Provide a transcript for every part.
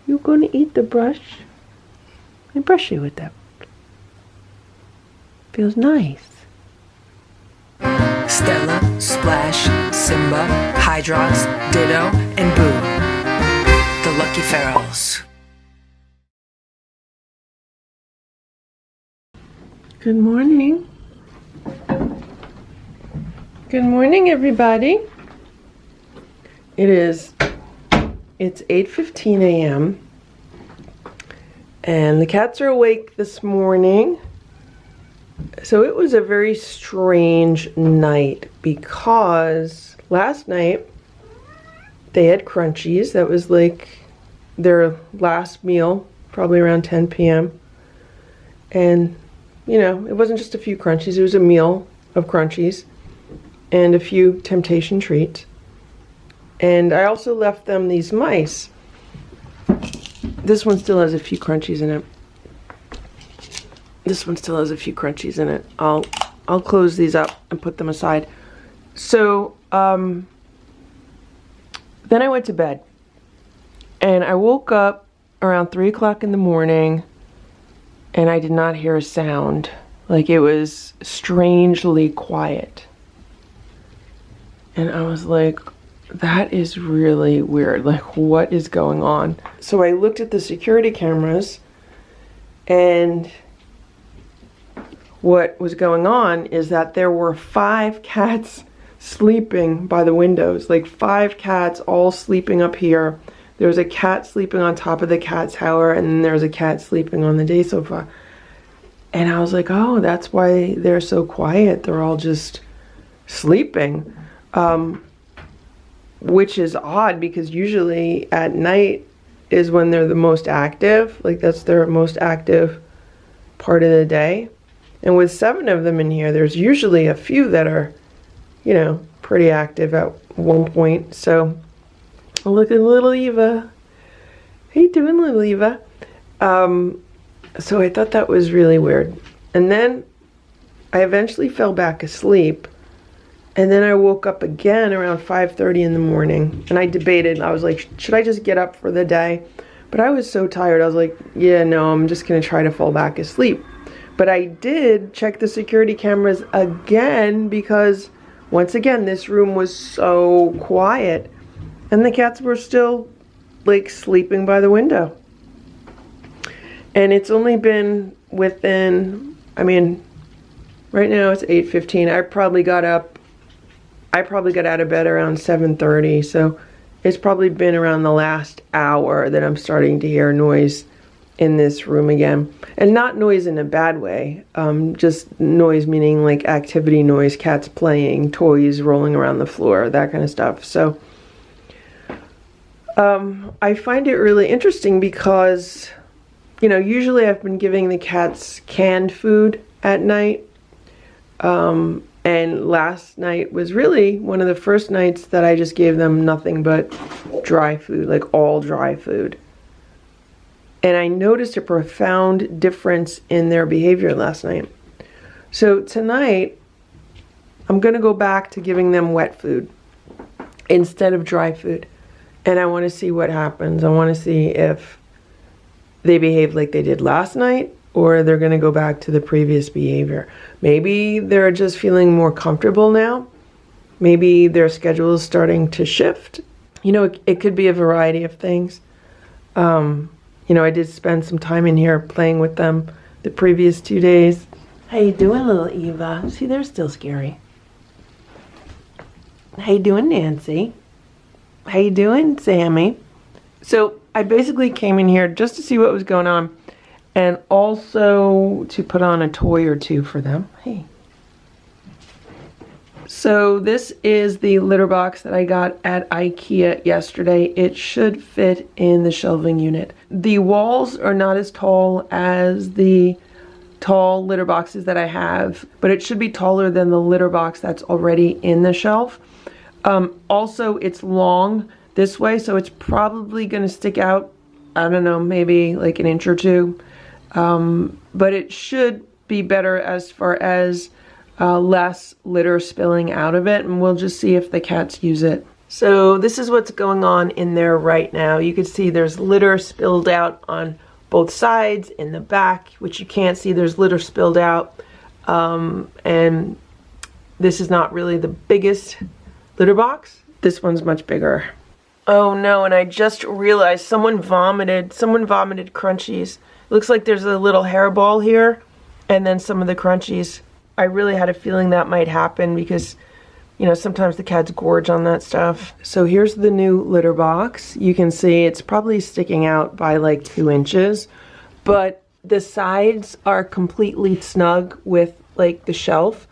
You gonna eat the brush? I brush you with that. Feels nice. Stella, Splash, Simba, Hydrox, Ditto, and Boo. The Lucky Ferals. Good morning. Good morning, everybody. It's 8:15 a.m. and the cats are awake this morning. So it was a very strange night because last night they had crunchies. That was like their last meal, probably around 10 p.m. And, you know, it wasn't just a few crunchies, it was a meal of crunchies and a few temptation treats. And I also left them these mice. This one still has a few crunchies in it. This one still has a few crunchies in it. I'll close these up and put them aside. So then I went to bed and I woke up around 3 o'clock in the morning and I did not hear a sound. Like, it was strangely quiet. And I was like, that is really weird. Like, what is going on? So I looked at the security cameras, and what was going on is that there were 5 cats sleeping by the windows. Like 5 cats all sleeping up here. There was a cat sleeping on top of the cat tower, and then there was a cat sleeping on the day sofa. And I was like, oh, that's why they're so quiet. They're all just sleeping. Which is odd because usually at night is when they're the most active. Like, that's their most active part of the day. And with 7 of them in here, there's usually a few that are, you know, pretty active at one point. So look at little Eva. How you doing, little Eva? So I thought that was really weird. And then I eventually fell back asleep. And then I woke up again around 5:30 in the morning, and I debated. I was like, should I just get up for the day? But I was so tired. I was like, yeah, no, I'm just going to try to fall back asleep. But I did check the security cameras again because, once again, this room was so quiet. And the cats were still, like, sleeping by the window. And it's only been within, I mean, right now it's 8:15. I probably got out of bed around 7:30, so it's probably been around the last hour that I'm starting to hear noise in this room again. And not noise in a bad way, just noise meaning like activity noise, cats playing, toys rolling around the floor, that kind of stuff. So I find it really interesting because, you know, usually I've been giving the cats canned food at night. And last night was really one of the first nights that I just gave them nothing but dry food, like all dry food. And I noticed a profound difference in their behavior last night. So tonight, I'm going to go back to giving them wet food instead of dry food. And I want to see what happens. I want to see if they behave like they did last night, or they're going to go back to the previous behavior. Maybe they're just feeling more comfortable now. Maybe their schedule is starting to shift. You know, it could be a variety of things. You know, I did spend some time in here playing with them the previous 2 days. How you doing, little Eva? See, they're still scary. How you doing, Nancy? How you doing, Sammy? So I basically came in here just to see what was going on, and also to put on a toy or two for them. Hey. So this is the litter box that I got at IKEA yesterday. It should fit in the shelving unit. The walls are not as tall as the tall litter boxes that I have, but it should be taller than the litter box that's already in the shelf. Also, it's long this way, so it's probably going to stick out, I don't know, maybe like an inch or two. But it should be better as far as less litter spilling out of it, and we'll just see if the cats use it. So this is what's going on in there right now. You can see there's litter spilled out on both sides, in the back, which you can't see. There's litter spilled out. And this is not really the biggest litter box. This one's much bigger. Oh no, and I just realized someone vomited crunchies. It looks like there's a little hairball here, and then some of the crunchies. I really had a feeling that might happen because, you know, sometimes the cats gorge on that stuff. So here's the new litter box. You can see it's probably sticking out by like 2 inches, but the sides are completely snug with like the shelf,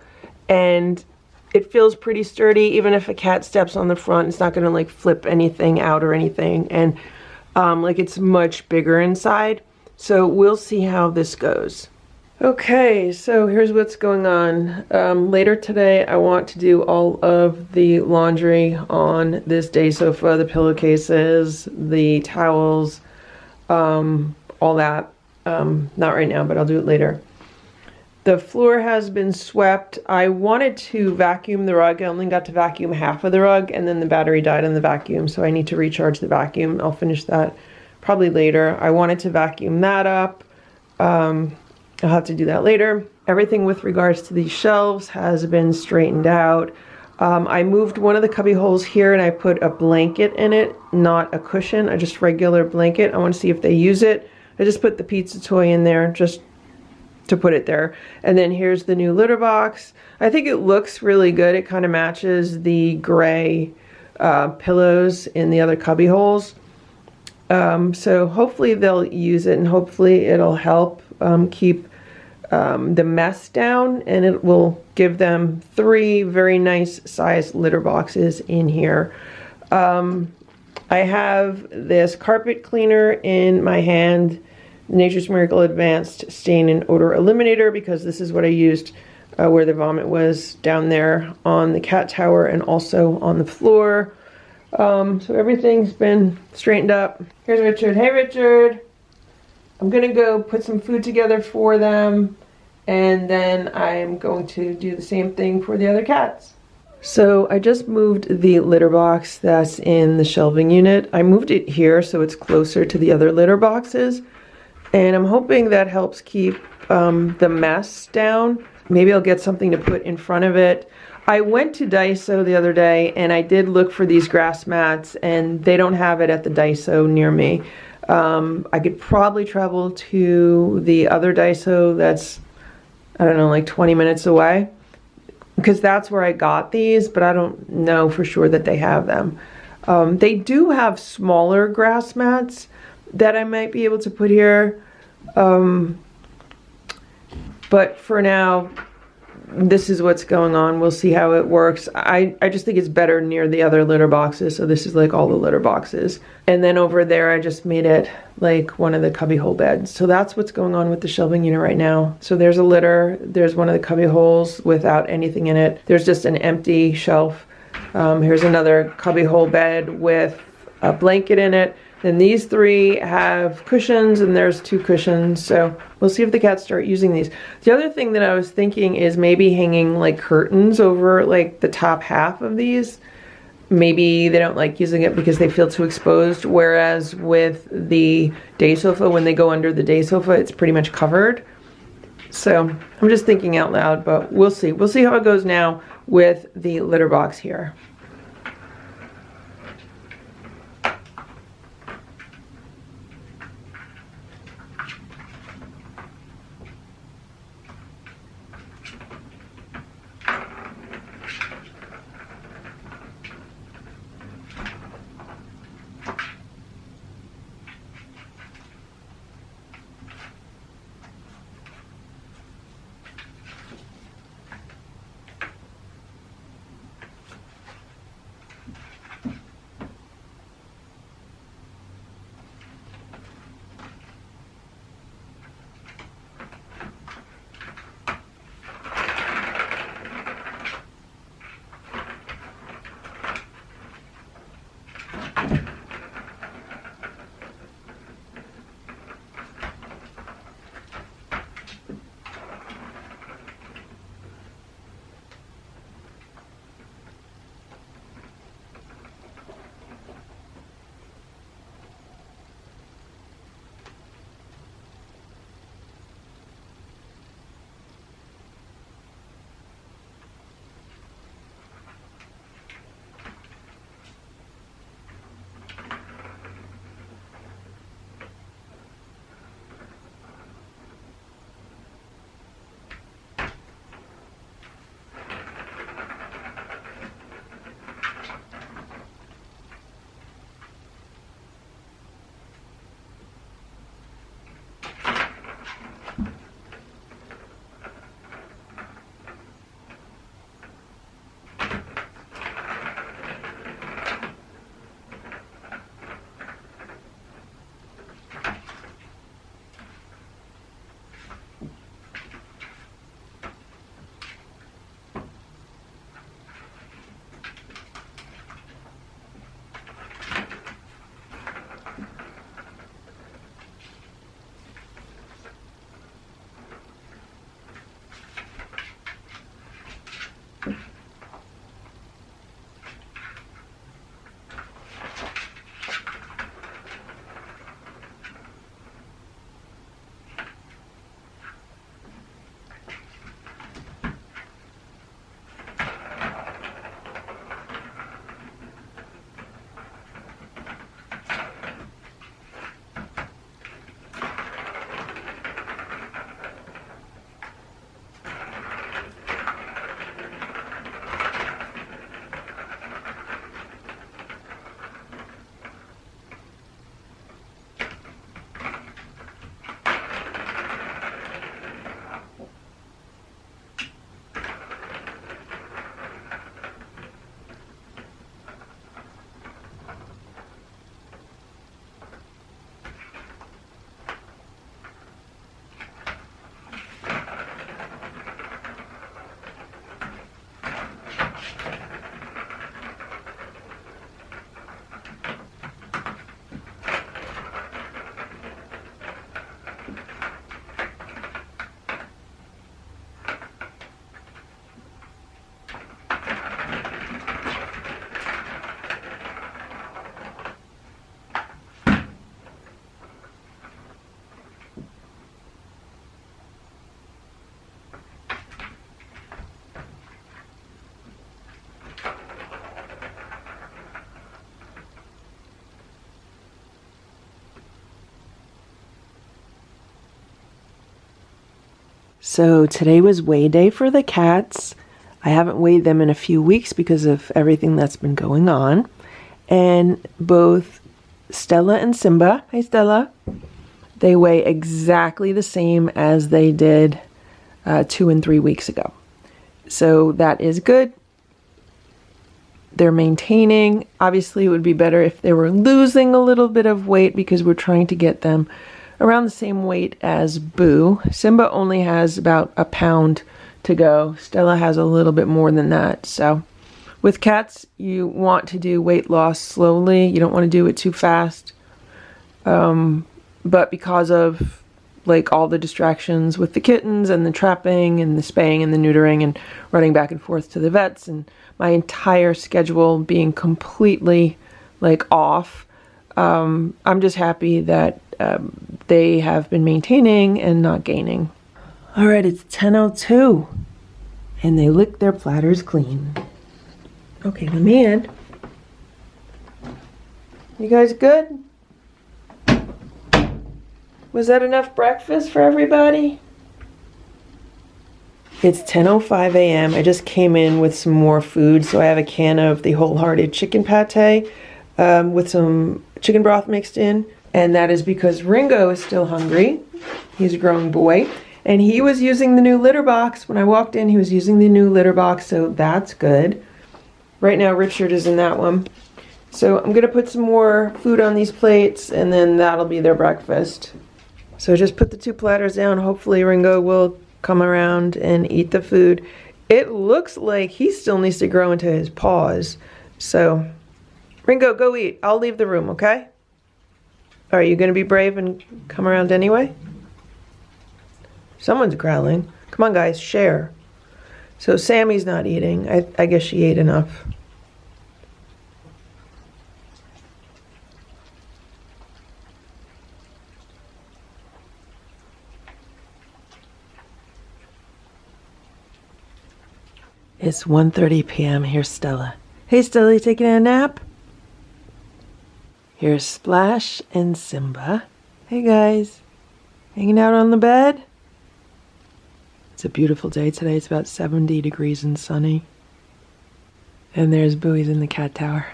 and it feels pretty sturdy. Even if a cat steps on the front, it's not gonna like flip anything out or anything. And like it's much bigger inside. So we'll see how this goes. Okay, so here's what's going on. Later today, I want to do all of the laundry on this day sofa, the pillowcases, the towels, all that. Not right now, but I'll do it later. The floor has been swept. I wanted to vacuum the rug. I only got to vacuum half of the rug, and then the battery died on the vacuum, so I need to recharge the vacuum. I'll finish that probably later. I wanted to vacuum that up. I'll have to do that later. Everything with regards to these shelves has been straightened out. I moved one of the cubby holes here, and I put a blanket in it, not a cushion, just regular blanket. I want to see if they use it. I just put the pizza toy in there just to put it there. And then here's the new litter box. I think it looks really good. It kind of matches the gray pillows in the other cubby holes. So hopefully they'll use it, and hopefully it'll help keep the mess down, and it will give them 3 very nice sized litter boxes in here. I have this carpet cleaner in my hand, Nature's Miracle Advanced Stain and Odor Eliminator, because this is what I used where the vomit was, down there on the cat tower and also on the floor. So everything's been straightened up. Here's Richard. Hey Richard! I'm gonna go put some food together for them, and then I'm going to do the same thing for the other cats. So I just moved the litter box that's in the shelving unit. I moved it here so it's closer to the other litter boxes, and I'm hoping that helps keep the mess down. Maybe I'll get something to put in front of it. I went to Daiso the other day, and I did look for these grass mats, and they don't have it at the Daiso near me. I could probably travel to the other Daiso that's, I don't know, like 20 minutes away, because that's where I got these, but I don't know for sure that they have them. They do have smaller grass mats that I might be able to put here, but for now, this is what's going on. We'll see how it works. I just think it's better near the other litter boxes, so this is like all the litter boxes. And then over there, I just made it like one of the cubby hole beds. So that's what's going on with the shelving unit right now. So there's a litter, there's one of the cubby holes without anything in it. There's just an empty shelf. Here's another cubby hole bed with a blanket in it. Then these 3 have cushions, and there's 2 cushions, so we'll see if the cats start using these. The other thing that I was thinking is maybe hanging like curtains over like the top half of these. Maybe they don't like using it because they feel too exposed, whereas with the day sofa, when they go under the day sofa, it's pretty much covered. So I'm just thinking out loud, but we'll see. We'll see how it goes now with the litter box here. So today was weigh day for the cats. I haven't weighed them in a few weeks because of everything that's been going on. And both Stella and Simba, hey Stella, they weigh exactly the same as they did 2 and 3 weeks ago. So that is good. They're maintaining. Obviously, it would be better if they were losing a little bit of weight because we're trying to get them around the same weight as Boo. Simba only has about a pound to go. Stella has a little bit more than that. So with cats, you want to do weight loss slowly. You don't want to do it too fast. But because of like all the distractions with the kittens and the trapping and the spaying and the neutering and running back and forth to the vets and my entire schedule being completely like off, I'm just happy that they have been maintaining and not gaining. All right, it's 10:02 and they lick their platters clean. Okay, my man. You guys good? Was that enough breakfast for everybody? It's 10:05 a.m. I just came in with some more food, so I have a can of the wholehearted chicken pate with some chicken broth mixed in, and that is because Ringo is still hungry. He's a grown boy, and he was using the new litter box. When I walked in, he was using the new litter box, so that's good. Right now, Richard is in that one. So I'm gonna put some more food on these plates, and then that'll be their breakfast. So just put the 2 platters down. Hopefully Ringo will come around and eat the food. It looks like he still needs to grow into his paws. So Ringo, go eat. I'll leave the room, okay? Are you gonna be brave and come around anyway? Someone's growling. Come on guys, share. So Sammy's not eating. I guess she ate enough. It's 1:30 p.m. Here's Stella. Hey Stella, you taking a nap? Here's Splash and Simba. Hey guys. Hanging out on the bed? It's a beautiful day today. It's about 70 degrees and sunny. And there's Boo. He's in the cat tower.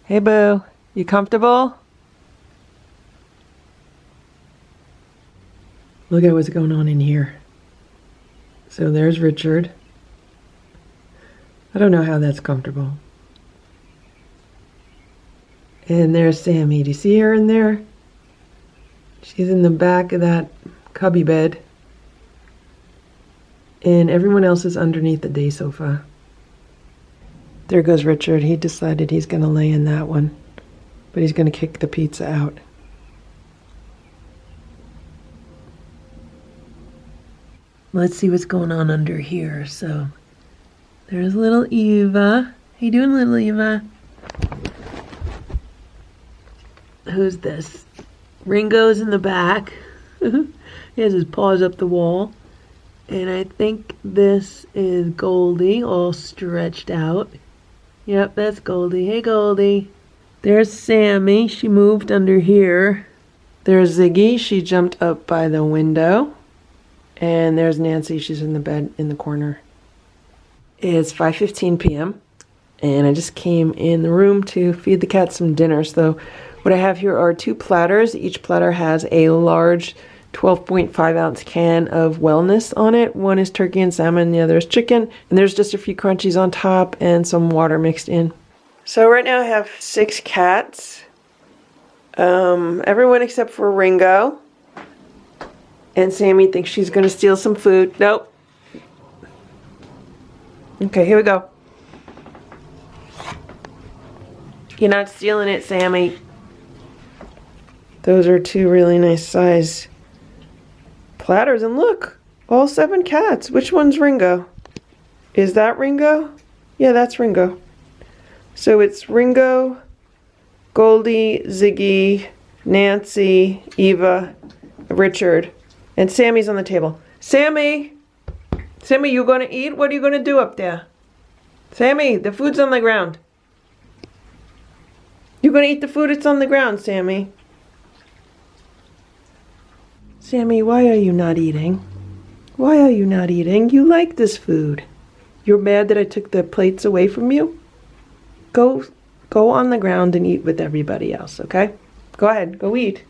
Hey Boo, you comfortable? Look at what's going on in here. So there's Richard. I don't know how that's comfortable. And there's Sammy. Do you see her in there? She's in the back of that cubby bed. And everyone else is underneath the day sofa. There goes Richard. He decided he's going to lay in that one. But he's going to kick the pizza out. Let's see what's going on under here. So there's little Eva. How you doing, little Eva? Who's this? Ringo's in the back. He has his paws up the wall. And I think this is Goldie, all stretched out. Yep, that's Goldie. Hey, Goldie. There's Sammy. She moved under here. There's Ziggy. She jumped up by the window. And there's Nancy. She's in the bed in the corner. It's 5:15 p.m. and I just came in the room to feed the cats some dinner. So what I have here are 2 platters. Each platter has a large 12.5 ounce can of wellness on it. One is turkey and salmon, the other is chicken. And there's just a few crunchies on top and some water mixed in. So right now I have 6 cats. Everyone except for Ringo. And Sammy thinks she's gonna steal some food. Nope. Okay, here we go. You're not stealing it, Sammy. Those are 2 really nice size platters. And look, all 7 cats. Which one's Ringo? Is that Ringo? Yeah, that's Ringo. So it's Ringo, Goldie, Ziggy, Nancy, Eva, Richard, and Sammy's on the table. Sammy! Sammy, you gonna eat? What are you gonna do up there? Sammy, the food's on the ground. You gonna eat the food? It's on the ground, Sammy. Sammy, why are you not eating? Why are you not eating? You like this food. You're mad that I took the plates away from you? Go on the ground and eat with everybody else, okay? Go ahead, go eat.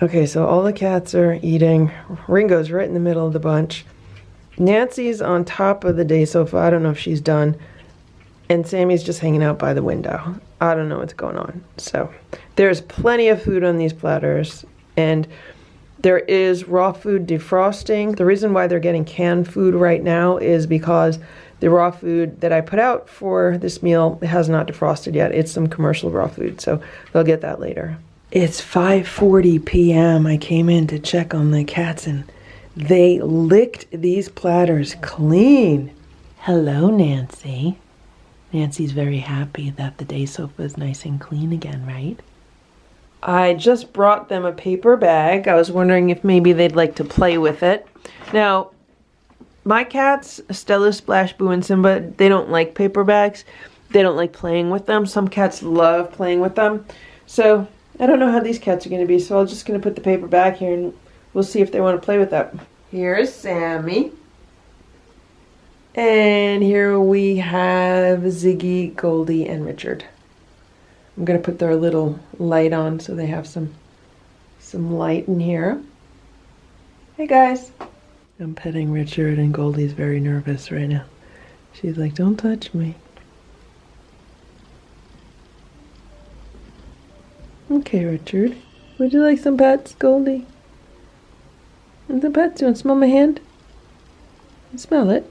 Okay, so all the cats are eating. Ringo's right in the middle of the bunch. Nancy's on top of the day sofa. I don't know if she's done. And Sammy's just hanging out by the window. I don't know what's going on. So there's plenty of food on these platters. And there is raw food defrosting. The reason why they're getting canned food right now is because the raw food that I put out for this meal has not defrosted yet. It's some commercial raw food, so they'll get that later. It's 5:40 p.m. I came in to check on the cats and they licked these platters clean. Hello, Nancy. Nancy's very happy that the day sofa is nice and clean again, right? I just brought them a paper bag. I was wondering if maybe they'd like to play with it. Now, my cats, Stella, Splash, Boo, and Simba, they don't like paper bags. They don't like playing with them. Some cats love playing with them. So, I don't know how these cats are going to be, so I'm just going to put the paper bag here and we'll see if they want to play with that. Here's Sammy. And here we have Ziggy, Goldie, and Richard. I'm going to put their little light on so they have some light in here. Hey guys. I'm petting Richard and Goldie's very nervous right now. She's like, don't touch me. Okay, Richard. Would you like some pets, Goldie? And the pets, you want to smell my hand? Smell it.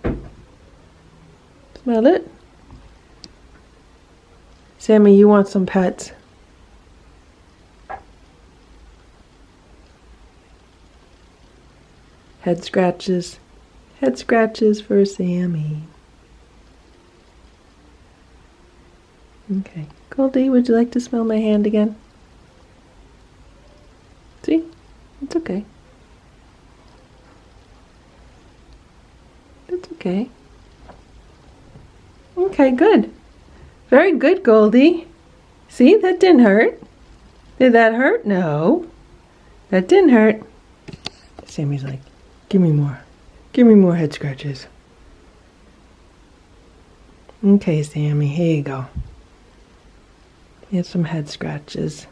Smell it. Sammy, you want some pets? Head scratches. Head scratches for Sammy. Okay. Goldie, would you like to smell my hand again? See? It's okay. It's okay. Okay, good. Very good, Goldie. See, that didn't hurt. Did that hurt? No. That didn't hurt. Sammy's like, give me more. Give me more head scratches. Okay, Sammy, here you go. Here's some head scratches.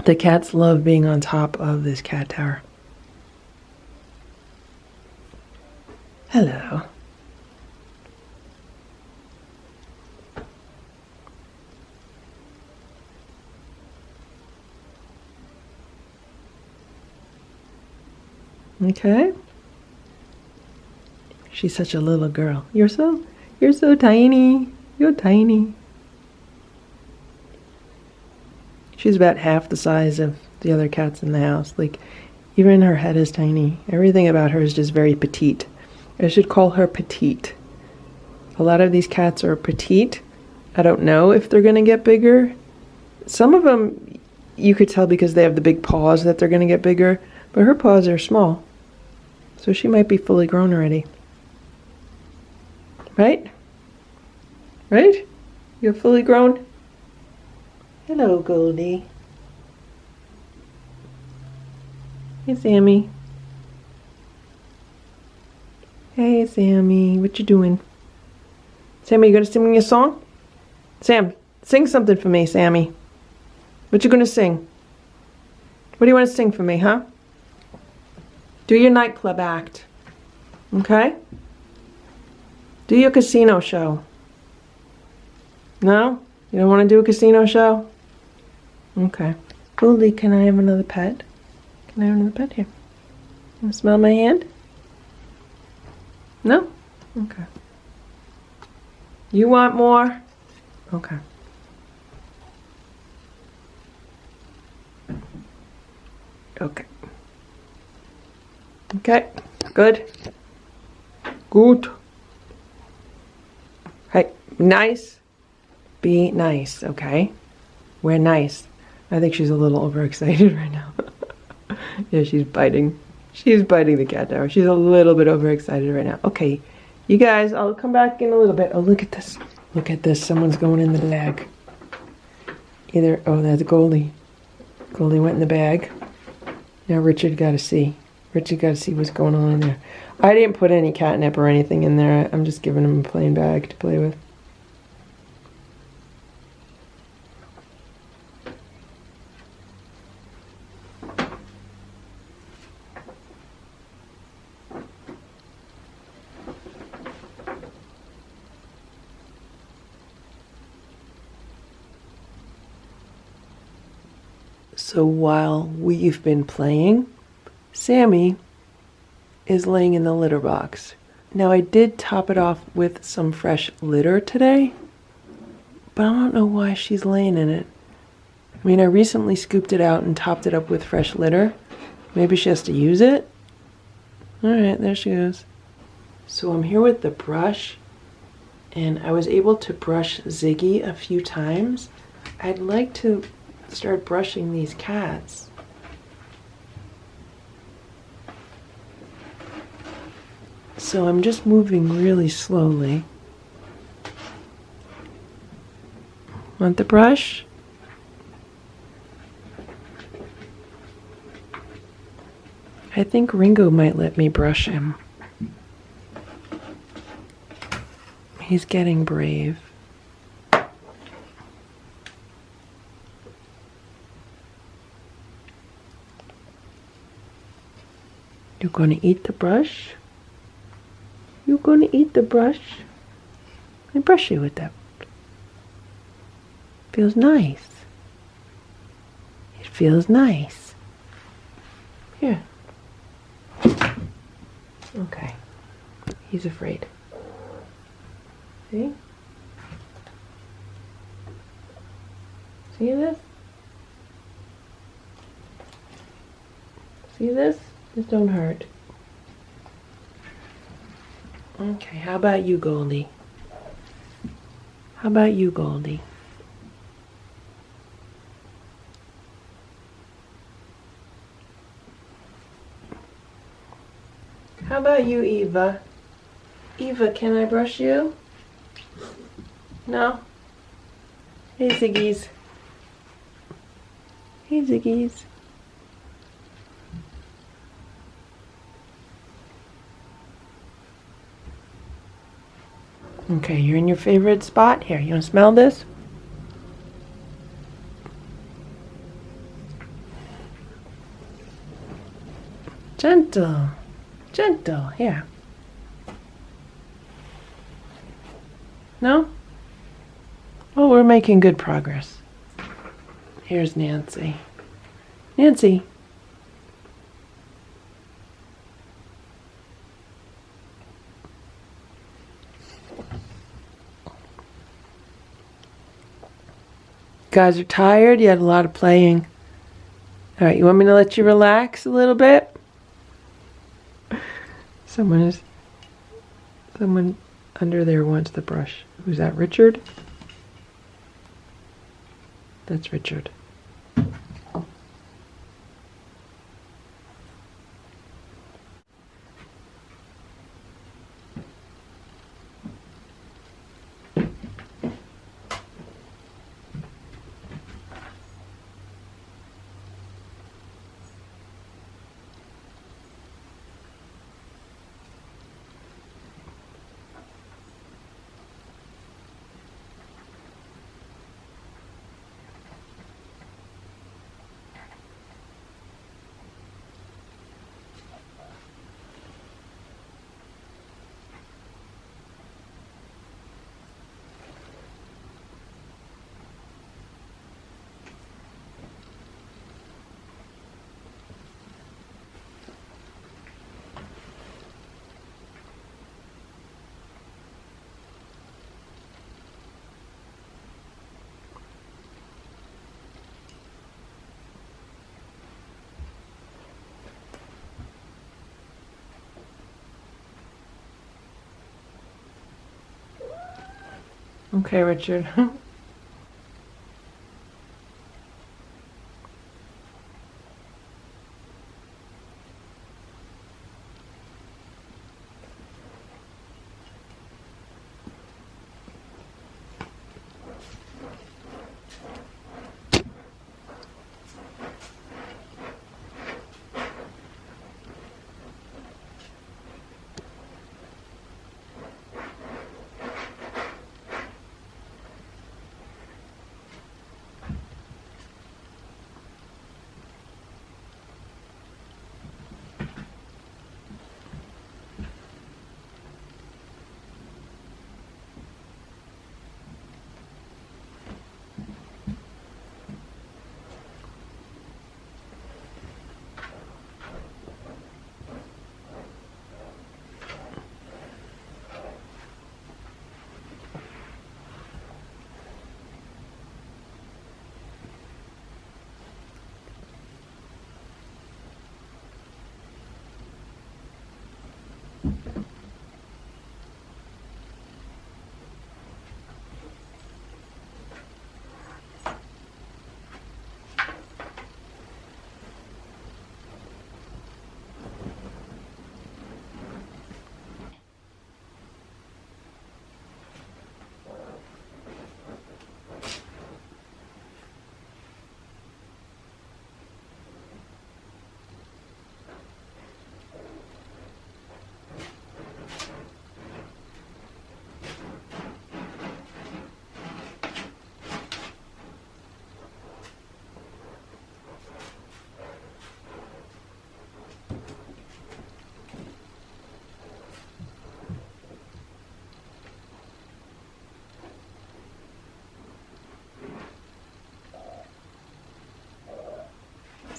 The cats love being on top of this cat tower. Hello. Okay. She's such a little girl. You're so tiny. You're tiny. She's about half the size of the other cats in the house. Like, even her head is tiny. Everything about her is just very petite. I should call her petite. A lot of these cats are petite. I don't know if they're going to get bigger. Some of them, you could tell because they have the big paws that they're going to get bigger. But her paws are small. So she might be fully grown already. Right? Right? You're fully grown? Hello, Goldie. Hey, Sammy. Hey, Sammy. What you doing? Sammy, you gonna sing me a song? Sam, sing something for me, Sammy. What you gonna sing? What do you want to sing for me, huh? Do your nightclub act. Okay? Do your casino show. No? You don't want to do a casino show? Okay. Goldie, can I have another pet? Can I have another pet here? Want to smell my hand? No? Okay. You want more? Okay. Okay. Okay. Good. Good. Hey, nice. Be nice, okay? We're nice. I think she's a little overexcited right now. Yeah, she's biting. She's biting the cat tower. She's a little bit overexcited right now. Okay, You guys, I'll come back in a little bit. Oh, look at this. Look at this. Someone's going in the bag. Oh, that's Goldie. Goldie went in the bag. Now Richard got to see. Richard got to see what's going on in there. I didn't put any catnip or anything in there. I'm just giving him a plain bag to play with. So while we've been playing, Sammy is laying in the litter box. Now I did top it off with some fresh litter today, but I don't know why she's laying in it. I mean, I recently scooped it out and topped it up with fresh litter. Maybe she has to use it? Alright, there she goes. So I'm here with the brush, and I was able to brush Ziggy a few times. I'd like to start brushing these cats. So I'm just moving really slowly. Want the brush? I think Ringo might let me brush him. He's getting brave. You're going to eat the brush? You're going to eat the brush? I brush you with that. Feels nice. It feels nice. Here. Okay. He's afraid. See? See this? See this? This don't hurt. Okay, how about you, Goldie? How about you, Goldie? How about you, Eva? Eva, can I brush you? No? Hey, Ziggies. Hey, Ziggies. Okay, you're in your favorite spot. Here, you want to smell this? Gentle. Gentle. Here. No? Oh, we're making good progress. Here's Nancy. Nancy. You guys are tired? You had a lot of playing. All right, you want me to let you relax a little bit? Someone under there wants the brush. Who's that, Richard? That's Richard. Okay, Richard.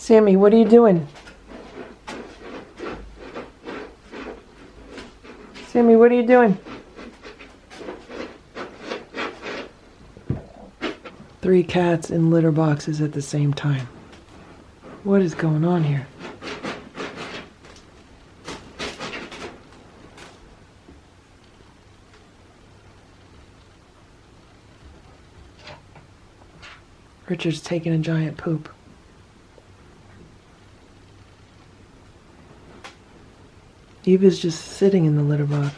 Sammy, what are you doing? Sammy, what are you doing? 3 cats in litter boxes at the same time. What is going on here? Richard's taking a giant poop. Eva's just sitting in the litter box.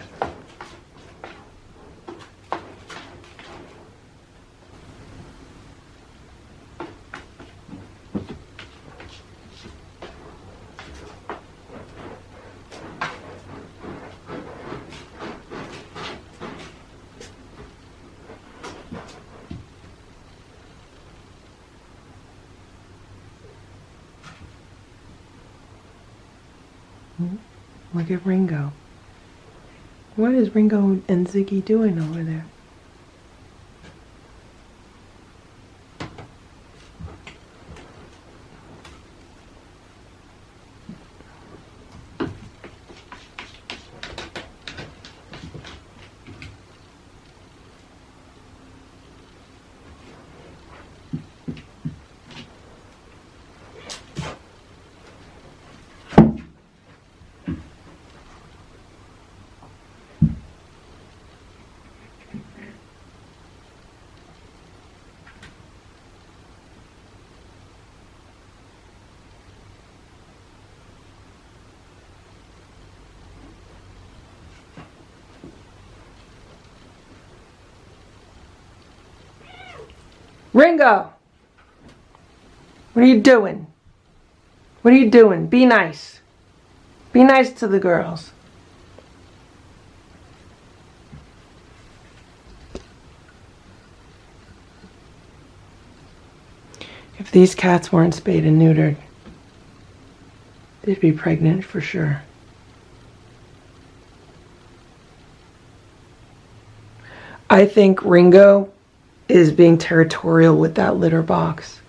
Look at Ringo. What is Ringo and Ziggy doing over there? Ringo! What are you doing? What are you doing? Be nice. Be nice to the girls. If these cats weren't spayed and neutered, they'd be pregnant for sure. I think Ringo is being territorial with that litter box.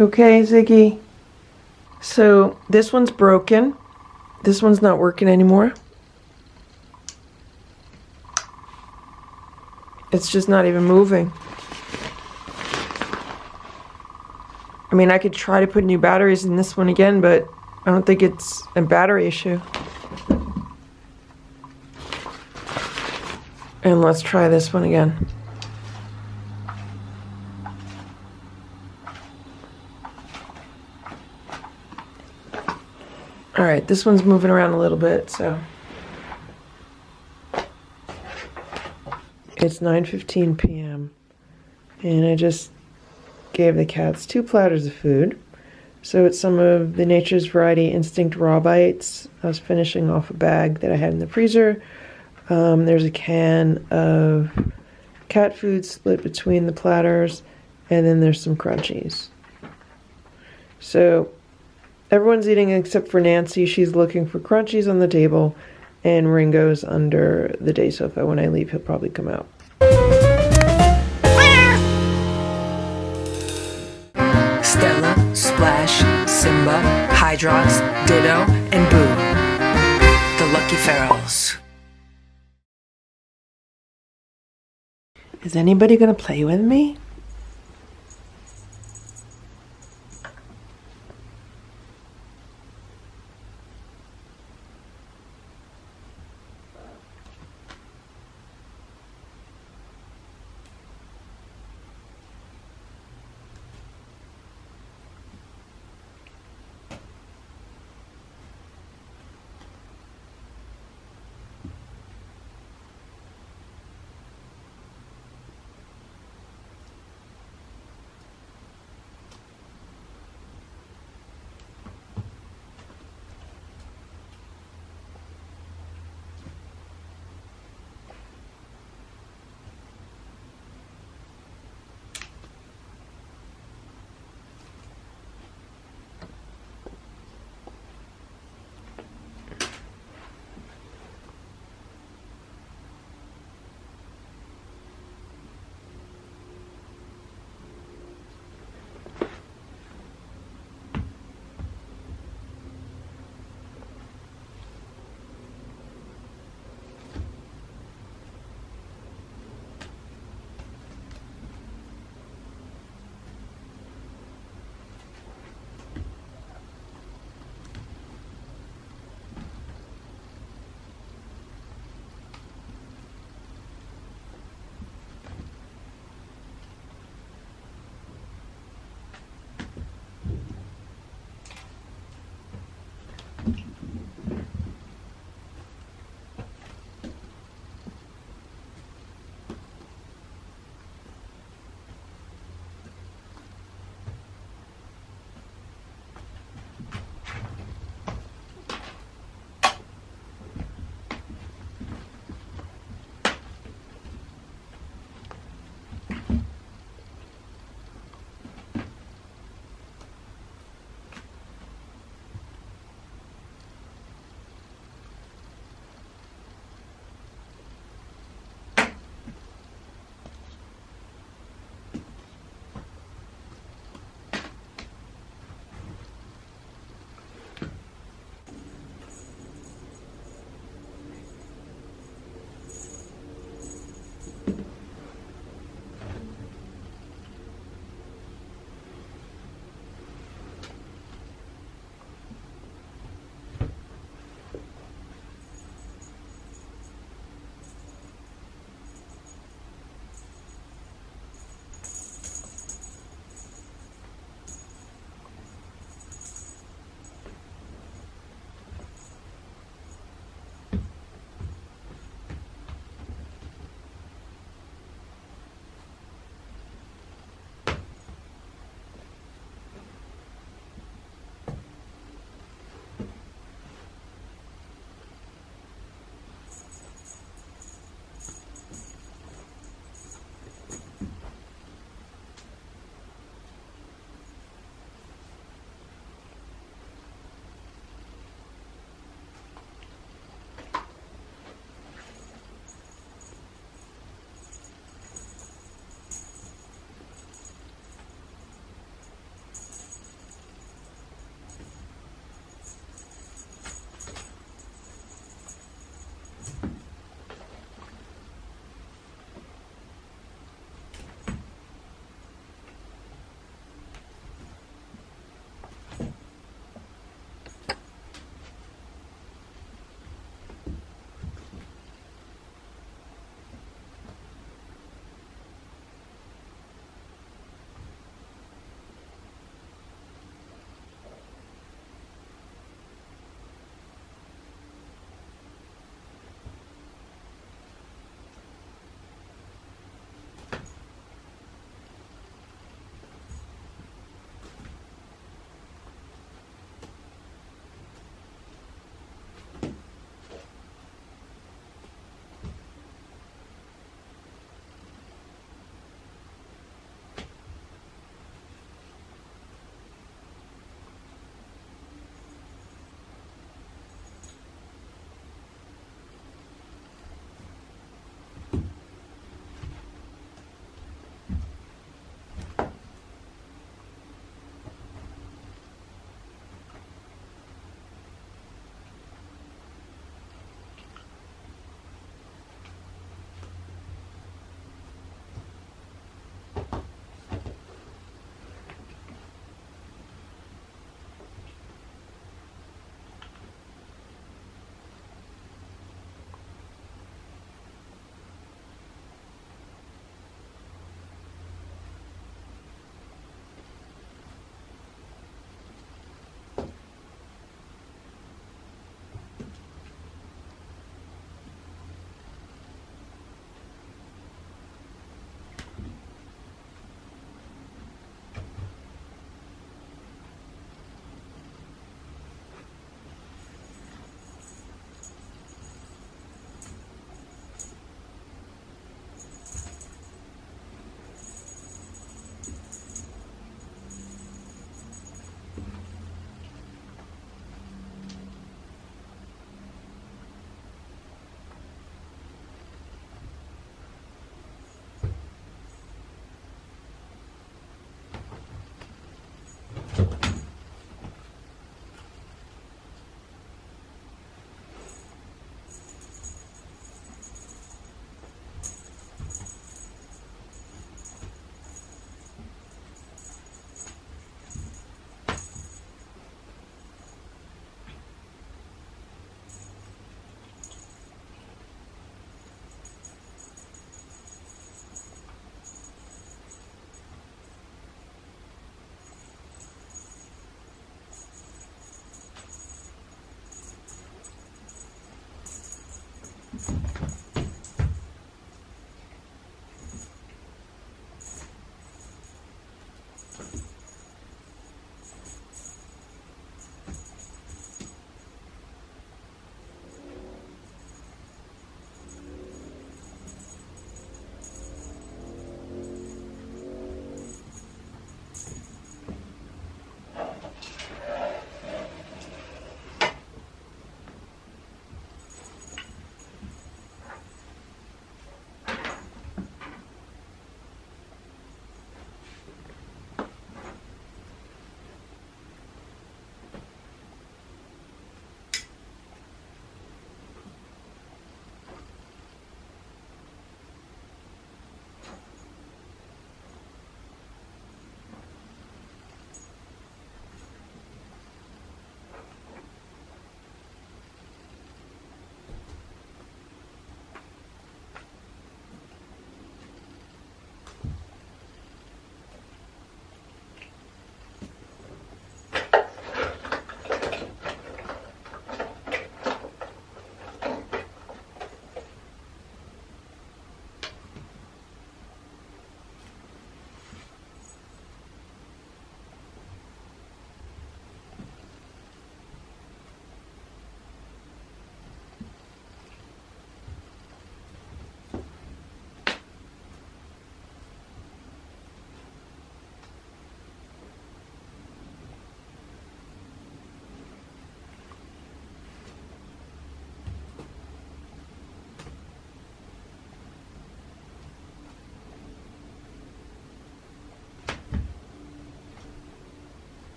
Okay, Ziggy. So this one's broken. This one's not working anymore. It's just not even moving. I mean, I could try to put new batteries in this one again, but I don't think it's a battery issue. And let's try this one again. All right, this one's moving around a little bit, so. It's 9:15 p.m. and I just gave the cats 2 platters of food. So it's some of the Nature's Variety Instinct Raw Bites. I was finishing off a bag that I had in the freezer. There's a can of cat food split between the platters, and then there's some crunchies. So everyone's eating except for Nancy. She's looking for crunchies on the table, and Ringo's under the day sofa. When I leave, he'll probably come out. Stella, Splash, Simba, Hydrox, Ditto, and Boo. The Lucky Ferals. Is anybody gonna play with me?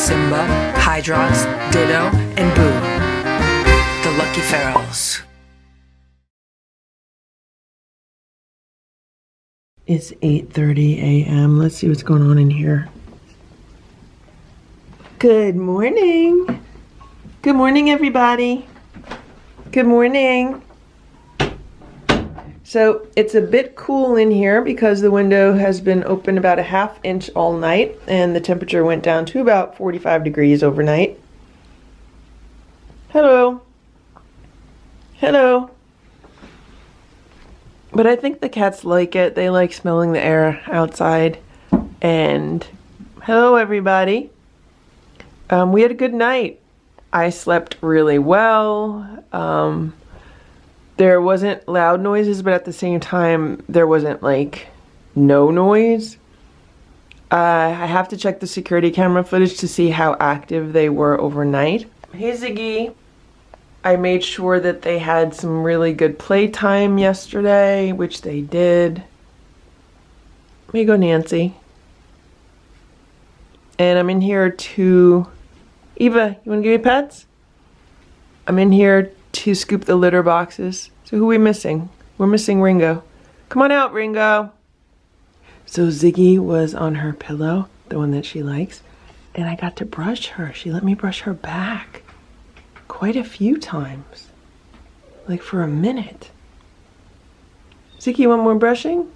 Simba, Hydrox, Ditto, and Boo. The Lucky Ferals. It's 8:30 a.m. Let's see what's going on in here. Good morning. Good morning, everybody. Good morning. So it's a bit cool in here because the window has been open about a ½ inch all night and the temperature went down to about 45 degrees overnight. Hello. Hello. But I think the cats like it. They like smelling the air outside. And hello, everybody. We had a good night. I slept really well. There wasn't loud noises, but at the same time, there wasn't like no noise. I have to check the security camera footage to see how active they were overnight. Hey, Ziggy. I made sure that they had some really good playtime yesterday, which they did. Here you go, Nancy. And I'm in here to... Eva, you want to give me pets? I'm in here to scoop the litter boxes. So who are we missing? We're missing Ringo. Come on out, Ringo. So Ziggy was on her pillow, the one that she likes, and I got to brush her. She let me brush her back quite a few times, like for a minute. Ziggy, you want more brushing?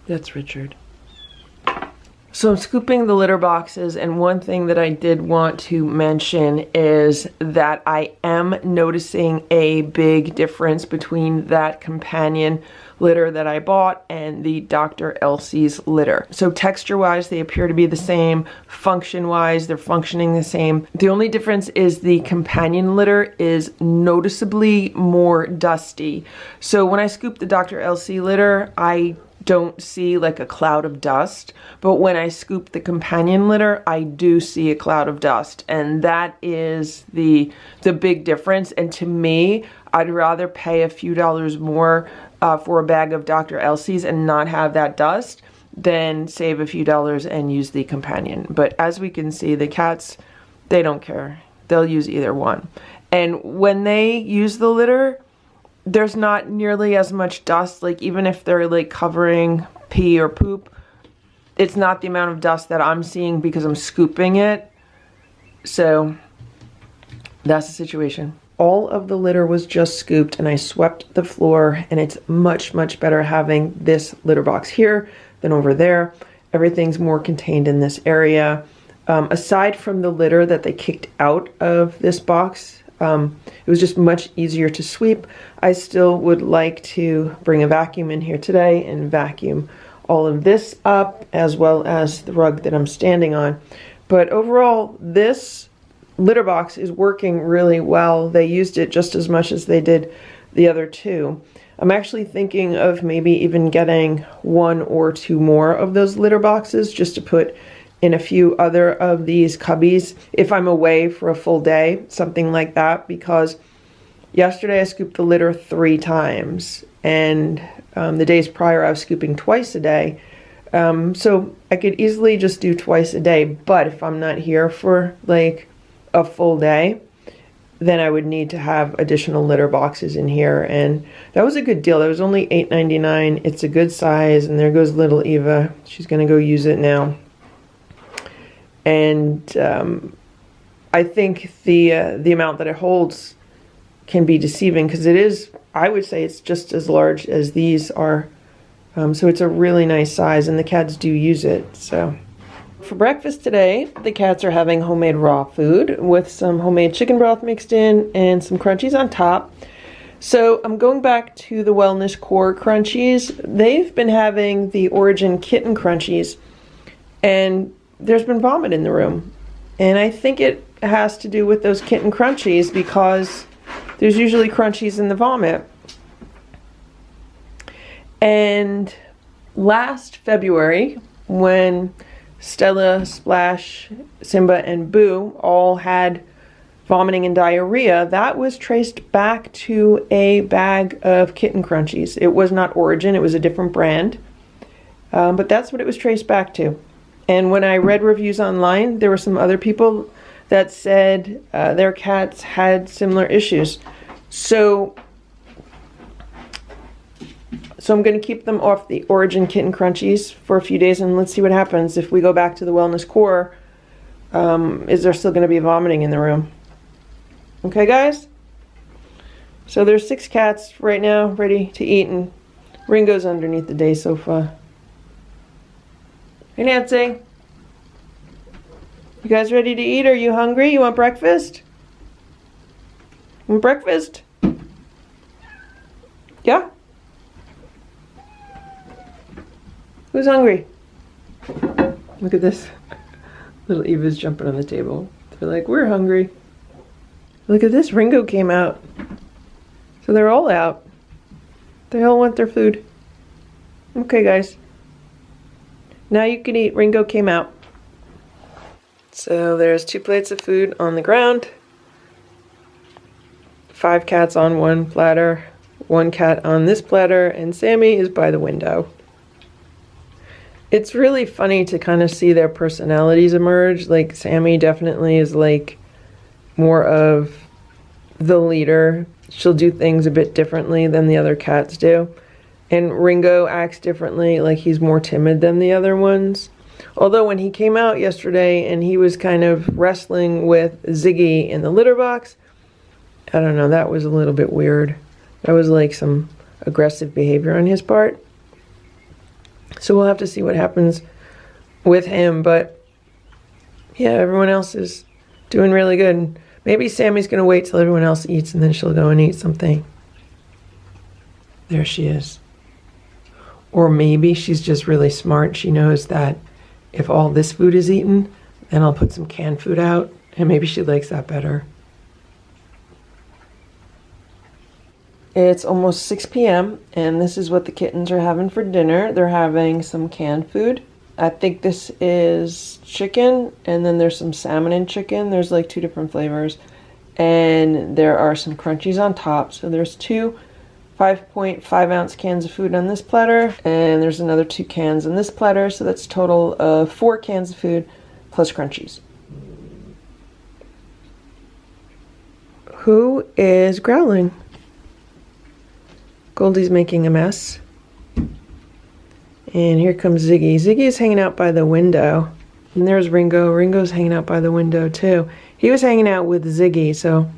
That's Richard. So I'm scooping the litter boxes, and one thing that I did want to mention is that I am noticing a big difference between that companion litter that I bought and the Dr. Elsie's litter. So texture-wise, they appear to be the same. Function-wise, they're functioning the same. The only difference is the companion litter is noticeably more dusty. So when I scoop the Dr. Elsie litter, I don't see like a cloud of dust, but when I scoop the companion litter, I do see a cloud of dust, and that is the big difference. And to me, I'd rather pay a few dollars more for a bag of Dr. Elsie's and not have that dust than save a few dollars and use the companion. But as we can see, the cats, they don't care. They'll use either one. And when they use the litter, there's not nearly as much dust. Like even if they're like covering pee or poop, it's not the amount of dust that I'm seeing because I'm scooping it. So that's the situation. All of the litter was just scooped and I swept the floor, and it's much, much better having this litter box here than over there. Everything's more contained in this area. Aside from the litter that they kicked out of this box, it was just much easier to sweep. I still would like to bring a vacuum in here today and vacuum all of this up, as well as the rug that I'm standing on. But overall, this litter box is working really well. They used it just as much as they did the other two. I'm actually thinking of maybe even getting 1 or 2 more of those litter boxes just to put in a few other of these cubbies if I'm away for a full day, something like that, because yesterday I scooped the litter 3 times, and the days prior I was scooping twice a day. So I could easily just do twice a day, but if I'm not here for like a full day, then I would need to have additional litter boxes in here, and that was a good deal. That was only $8.99. It's a good size, and there goes little Eva. She's gonna go use it now. And I think the amount that it holds can be deceiving, because it is, I would say it's just as large as these are. So it's a really nice size, and the cats do use it. So for breakfast today, the cats are having homemade raw food with some homemade chicken broth mixed in and some crunchies on top. So I'm going back to the Wellness Core crunchies. They've been having the Origin Kitten crunchies, and there's been vomit in the room. And I think it has to do with those kitten crunchies, because there's usually crunchies in the vomit. And last February, when Stella, Splash, Simba, and Boo all had vomiting and diarrhea, that was traced back to a bag of kitten crunchies. It was not Origin, it was a different brand. But that's what it was traced back to. And when I read reviews online, there were some other people that said their cats had similar issues. So I'm going to keep them off the Origin Kitten Crunchies for a few days, and let's see what happens if we go back to the Wellness Core. Is there still going to be vomiting in the room? Okay, guys? So there's 6 cats right now ready to eat, and Ringo's underneath the day sofa. Hey, Nancy. You guys ready to eat? Are you hungry? You want breakfast? Want breakfast? Yeah? Who's hungry? Look at this. Little Eva's jumping on the table. They're like, we're hungry. Look at this. Ringo came out. So they're all out. They all want their food. Okay, guys. Now you can eat. Ringo came out. So there's 2 plates of food on the ground. 5 cats on one platter. 1 cat on this platter. And Sammy is by the window. It's really funny to kind of see their personalities emerge. Like, Sammy definitely is like more of the leader. She'll do things a bit differently than the other cats do. And Ringo acts differently, like he's more timid than the other ones. Although when he came out yesterday and he was kind of wrestling with Ziggy in the litter box, I don't know, that was a little bit weird. That was like some aggressive behavior on his part. So we'll have to see what happens with him, but yeah, everyone else is doing really good. Maybe Sammy's going to wait till everyone else eats and then she'll go and eat something. There she is. Or maybe she's just really smart. She knows that if all this food is eaten, then I'll put some canned food out, and maybe she likes that better. It's almost 6 p.m. and this is what the kittens are having for dinner. They're having some canned food. I think this is chicken, and then there's some salmon and chicken. There's like 2 different flavors. And there are some crunchies on top. So there's 2 5.5 ounce cans of food on this platter, and there's another 2 cans on this platter. So that's a total of 4 cans of food plus crunchies. Who is growling? Goldie's making a mess. And here comes Ziggy. Ziggy's hanging out by the window. And there's Ringo. Ringo's hanging out by the window too. He was hanging out with Ziggy, so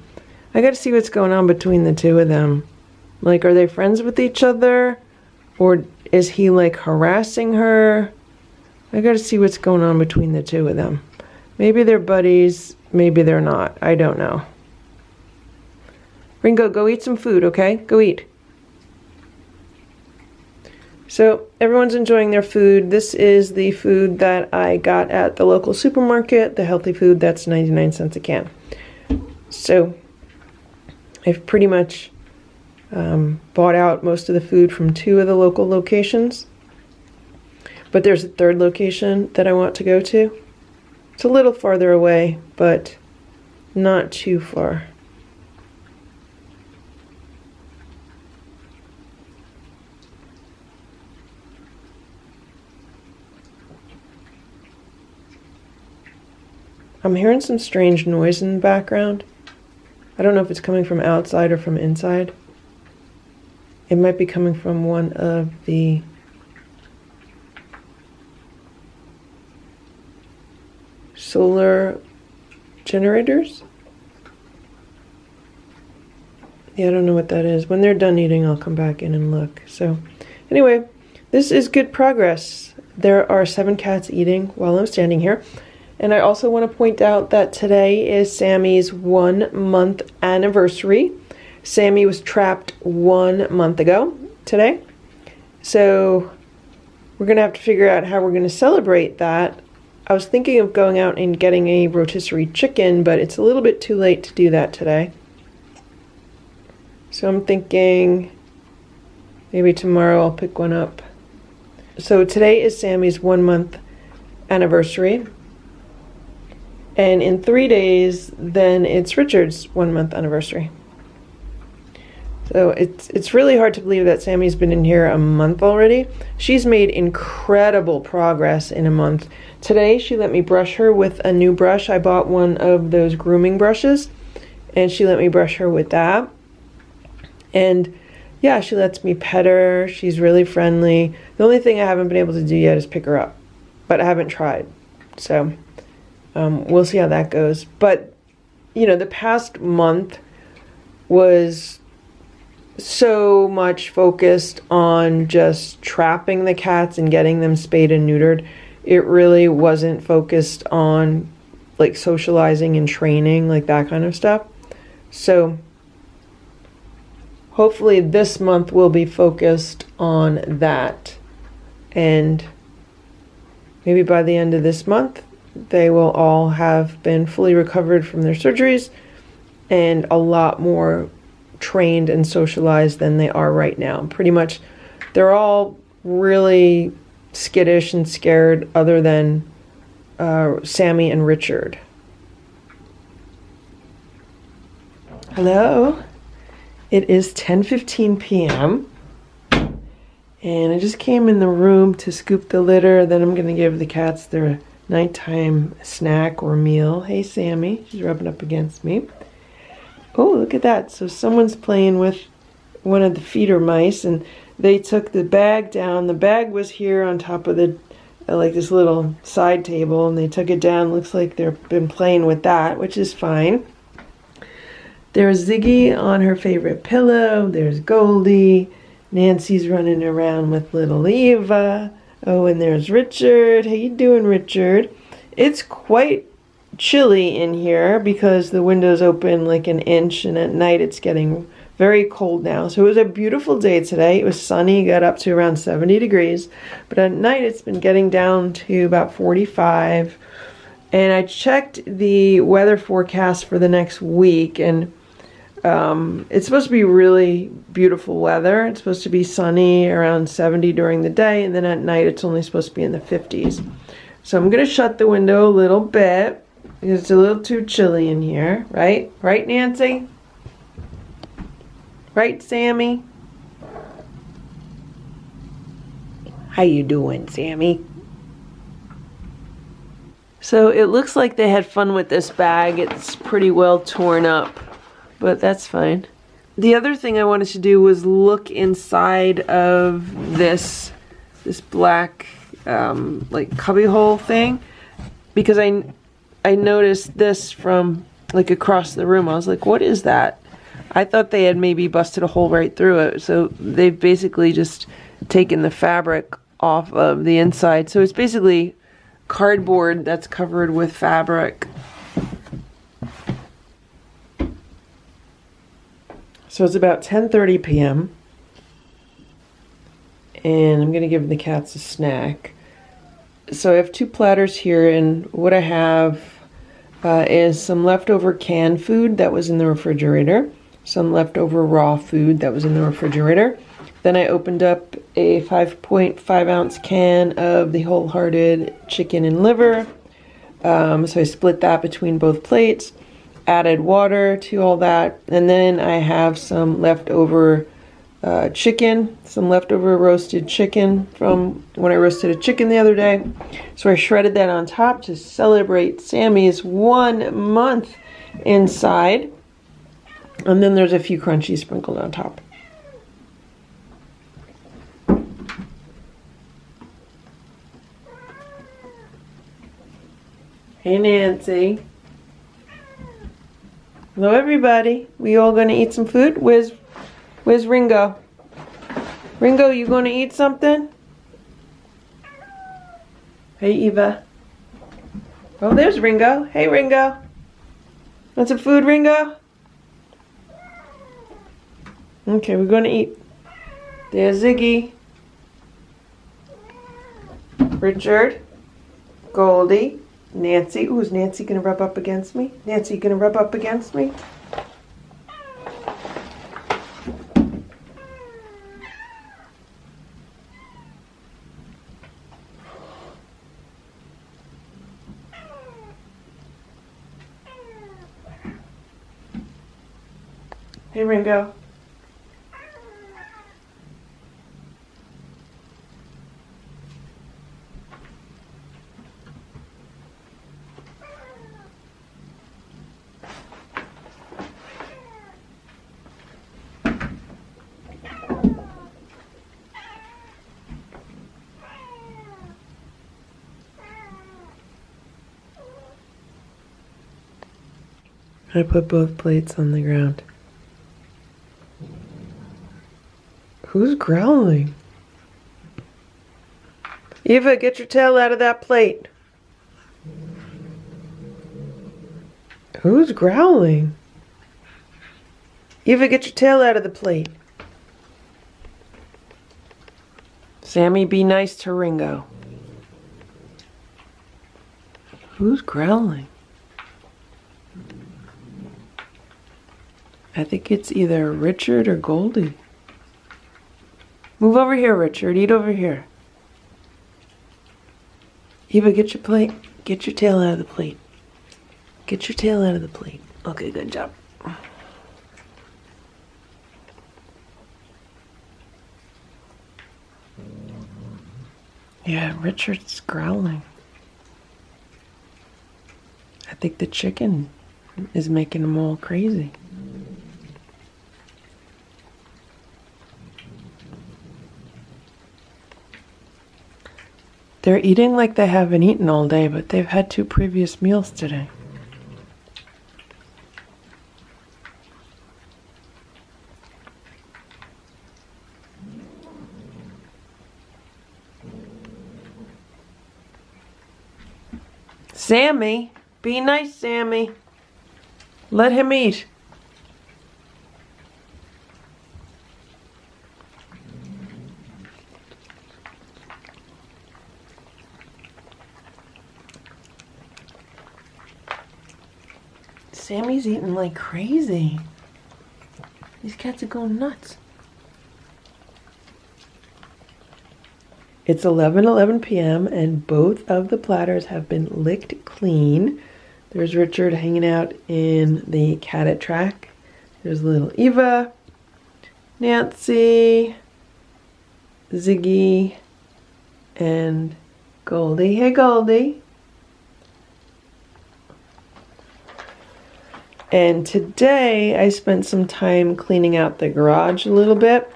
I gotta see what's going on between the 2 of them. Like, are they friends with each other? Or is he like harassing her? I gotta see what's going on between the 2 of them. Maybe they're buddies, maybe they're not. I don't know. Ringo, go eat some food, okay? Go eat. So everyone's enjoying their food. This is the food that I got at the local supermarket, the healthy food that's 99 cents a can. So I've pretty much bought out most of the food from 2 of the local locations. But there's a 3rd location that I want to go to. It's a little farther away, but not too far. I'm hearing some strange noise in the background. I don't know if it's coming from outside or from inside. It might be coming from one of the solar generators. Yeah, I don't know what that is. When they're done eating, I'll come back in and look. So anyway, this is good progress. There are 7 cats eating while I'm standing here. And I also want to point out that today is Sammy's 1-month anniversary. Sammy was trapped 1 month ago today. So we're going to have to figure out how we're going to celebrate that. I was thinking of going out and getting a rotisserie chicken, but it's a little bit too late to do that today. So I'm thinking maybe tomorrow I'll pick one up. So today is Sammy's 1-month anniversary. And in 3 days, then it's Richard's 1-month anniversary. So it's really hard to believe that Sammy's been in here a month already. She's made incredible progress in a month. Today she let me brush her with a new brush. I bought one of those grooming brushes and she let me brush her with that. And yeah, she lets me pet her. She's really friendly. The only thing I haven't been able to do yet is pick her up, but I haven't tried. So we'll see how that goes. But you know, the past month was so much focused on just trapping the cats and getting them spayed and neutered. It really wasn't focused on like socializing and training, like that kind of stuff. So hopefully this month will be focused on that. And maybe by the end of this month, they will all have been fully recovered from their surgeries and a lot more trained and socialized than they are right now. Pretty much they're all really skittish and scared other than Sammy and Richard. Hello, it is 10:15 p.m. and I just came in the room to scoop the litter. Then I'm gonna give the cats their nighttime snack or meal. Hey Sammy, she's rubbing up against me. Oh, look at that. So someone's playing with one of the feeder mice and they took the bag down. The bag was here on top of the like this little side table and they took it down. Looks like they've been playing with that, which is fine. There's Ziggy on her favorite pillow. There's Goldie. Nancy's running around with little Eva. Oh, and there's Richard. How you doing, Richard? It's quite chilly in here because the window's open like an inch and at night it's getting very cold now. So it was a beautiful day today. It was sunny, got up to around 70 degrees, but at night it's been getting down to about 45. And I checked the weather forecast for the next week and it's supposed to be really beautiful weather. It's supposed to be sunny around 70 during the day and then at night it's only supposed to be in the 50s. So I'm gonna shut the window a little bit. It's a little too chilly in here, right? Right, Nancy? Right, Sammy? How you doing, Sammy? So it looks like they had fun with this bag. It's pretty well torn up, but that's fine. The other thing I wanted to do was look inside of this black like cubbyhole thing because I noticed this from like across the room. I was like, what is that? I thought they had maybe busted a hole right through it. So they've basically just taken the fabric off of the inside. So it's basically cardboard that's covered with fabric. So it's about 10:30 p.m. and I'm gonna give the cats a snack. So I have 2 platters here and what I have is some leftover canned food that was in the refrigerator, some leftover raw food that was in the refrigerator. Then I opened up a 5.5 ounce can of the wholehearted chicken and liver. So I split that between both plates, added water to all that, and then I have some leftover chicken, some leftover roasted chicken from when I roasted a chicken the other day. So I shredded that on top to celebrate Sammy's 1 month inside. And then there's a few crunchies sprinkled on top. Hey Nancy. Hello everybody. We all gonna eat some food? Where's Ringo? Ringo, you gonna eat something? Hey Eva. Oh, there's Ringo. Hey Ringo. Want some food, Ringo? Okay, we're gonna eat. There's Ziggy. Richard. Goldie. Nancy. Ooh, is Nancy gonna rub up against me? Nancy, gonna rub up against me? Hey Ringo. I put both plates on the ground. Who's growling? Eva, get your tail out of that plate. Who's growling? Eva, get your tail out of the plate. Sammy, be nice to Ringo. Who's growling? I think it's either Richard or Goldie. Move over here, Richard. Eat over here. Eva, get your plate. Get your tail out of the plate. Get your tail out of the plate. Okay, good job. Yeah, Richard's growling. I think the chicken is making him all crazy. They're eating like they haven't eaten all day, but they've had 2 previous meals today. Sammy, be nice, Sammy. Let him eat. Sammy's eating like crazy. These cats are going nuts. It's 11:11 p.m. and both of the platters have been licked clean. There's Richard hanging out in the cat at track. There's little Eva, Nancy, Ziggy, and Goldie. Hey, Goldie. And today I spent some time cleaning out the garage a little bit.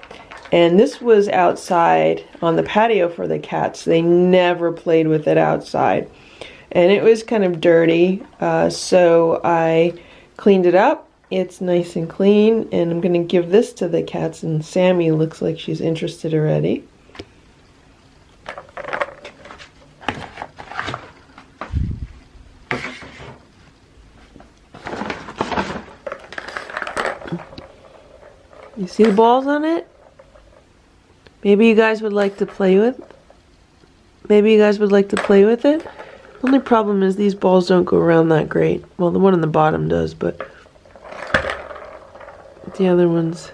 And this was outside on the patio for the cats. They never played with it outside. And it was kind of dirty, so I cleaned it up. It's nice and clean, and I'm going to give this to the cats, and Sammy looks like she's interested already. You see the balls on it? Maybe you guys would like to play with it. The only problem is these balls don't go around that great. Well, the one on the bottom does, but the other ones,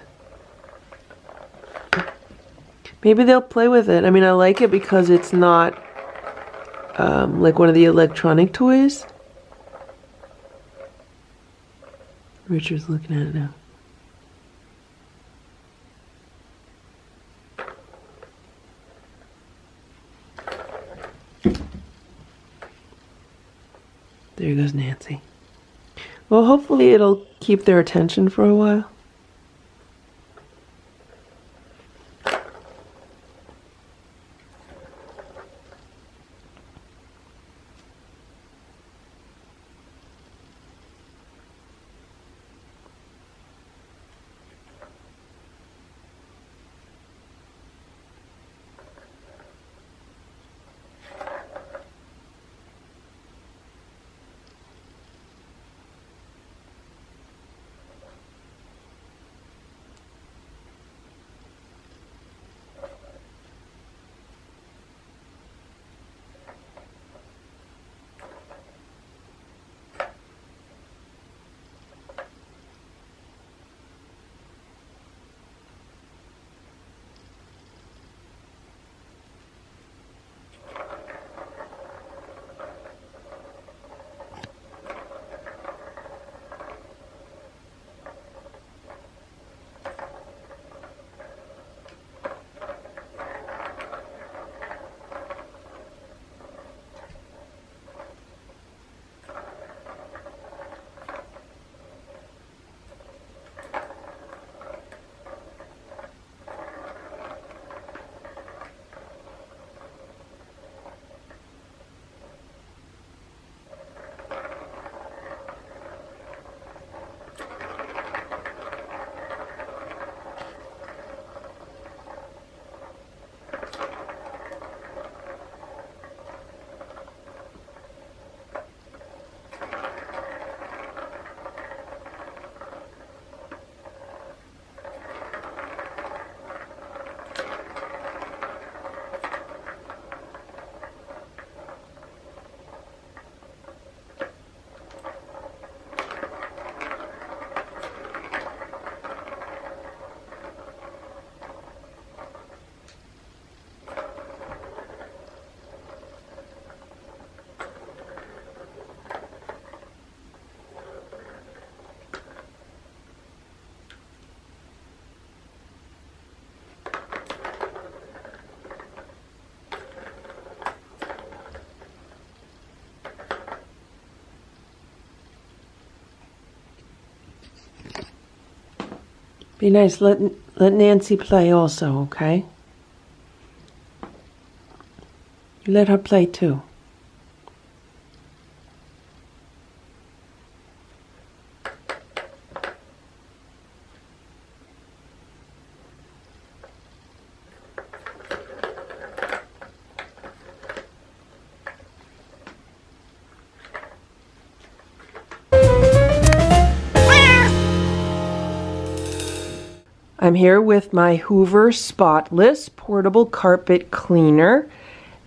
maybe they'll play with it. I mean, I like it because it's not like one of the electronic toys. Richard's looking at it now. There goes Nancy. Well, hopefully it'll keep their attention for a while. Be nice. Let Nancy play also, okay? You let her play too. I'm here with my Hoover Spotless Portable Carpet Cleaner,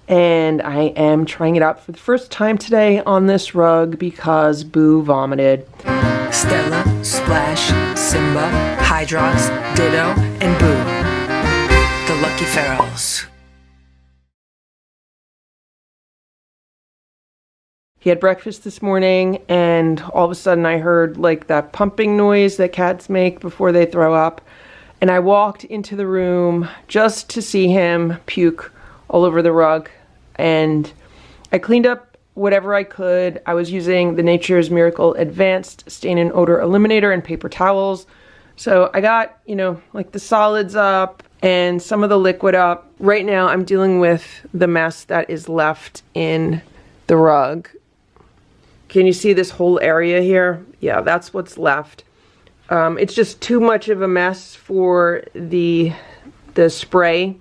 and I am trying it out for the first time today on this rug because Boo vomited. Stella, Splash, Simba, Hydrox, Ditto, and Boo. The Lucky Ferals. He had breakfast this morning, and all of a sudden I heard like that pumping noise that cats make before they throw up. And I walked into the room just to see him puke all over the rug. And I cleaned up whatever I could. I was using the Nature's Miracle Advanced Stain and Odor Eliminator and paper towels. So I got, you know, like the solids up and some of the liquid up. Right now I'm dealing with the mess that is left in the rug. Can you see this whole area here? Yeah, that's what's left. It's just too much of a mess for the spray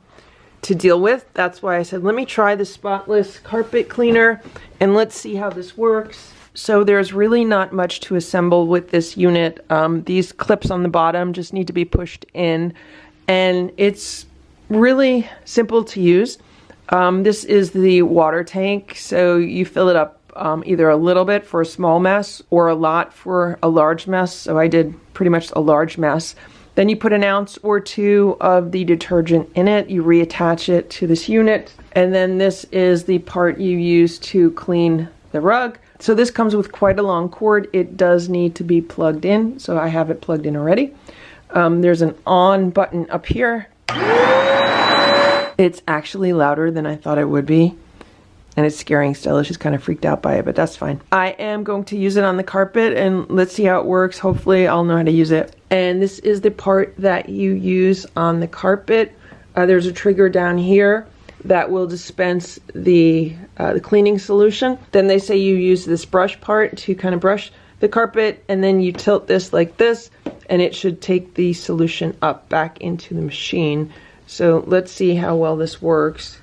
to deal with. That's why I said, let me try the Spotless Carpet Cleaner and let's see how this works. So there's really not much to assemble with this unit. These clips on the bottom just need to be pushed in, and it's really simple to use. This is the water tank, so you fill it up either a little bit for a small mess or a lot for a large mess. So I did pretty much a large mess. Then you put an ounce or two of the detergent in it. You reattach it to this unit. And then this is the part you use to clean the rug. So this comes with quite a long cord. It does need to be plugged in. So I have it plugged in already. There's an on button up here. It's actually louder than I thought it would be. And it's scaring Stella. She's kind of freaked out by it, but that's fine. I am going to use it on the carpet and let's see how it works. Hopefully I'll know how to use it. And this is the part that you use on the carpet. There's a trigger down here that will dispense the cleaning solution. Then they say you use this brush part to kind of brush the carpet, and then you tilt this like this and it should take the solution up back into the machine. So let's see how well this works.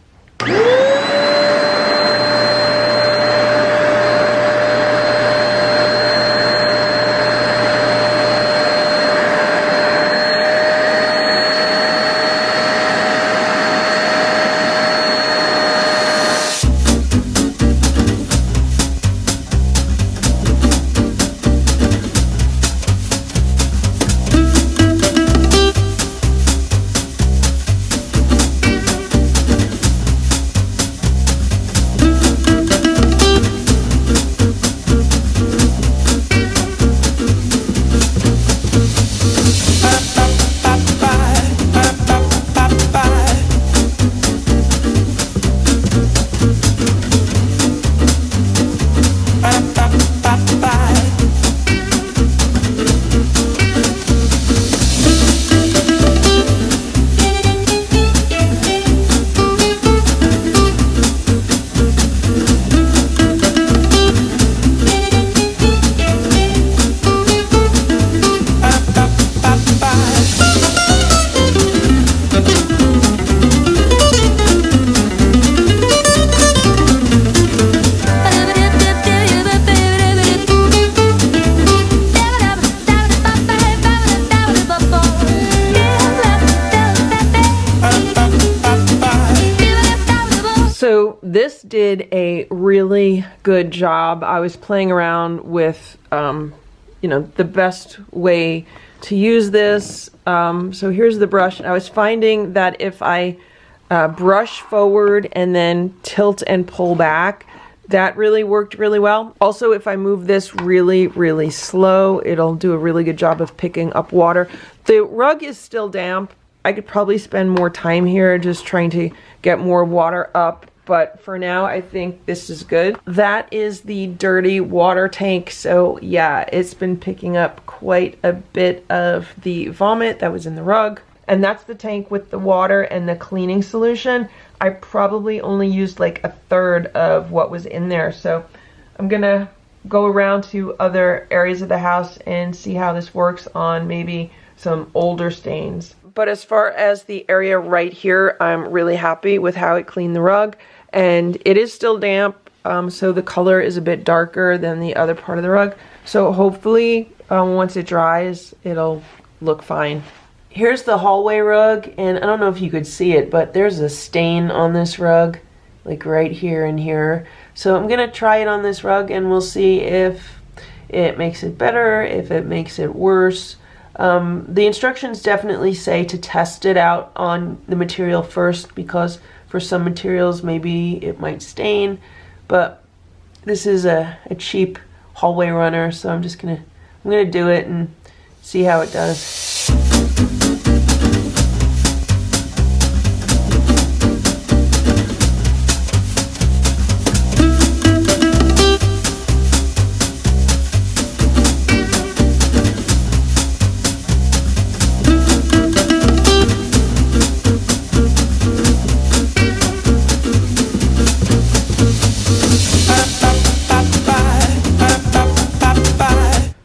So this did a really good job. I was playing around with, you know, the best way to use this. So here's the brush. I was finding that if I brush forward and then tilt and pull back, that really worked really well. Also, if I move this really, really slow, it'll do a really good job of picking up water. The rug is still damp. I could probably spend more time here just trying to get more water up. but for now I think this is good. That is the dirty water tank. So yeah, it's been picking up quite a bit of the vomit that was in the rug. And that's the tank with the water and the cleaning solution. I probably only used like a third of what was in there. So I'm gonna go around to other areas of the house and see how this works on maybe some older stains. But as far as the area right here, I'm really happy with how it cleaned the rug. And it is still damp, so the color is a bit darker than the other part of the rug. So hopefully, once it dries, it'll look fine. Here's the hallway rug, and I don't know if you could see it, but there's a stain on this rug, like right here and here. So I'm gonna try it on this rug, and we'll see if it makes it better, if it makes it worse. The instructions definitely say to test it out on the material first, because for some materials maybe it might stain, but this is a cheap hallway runner, so I'm gonna do it and see how it does.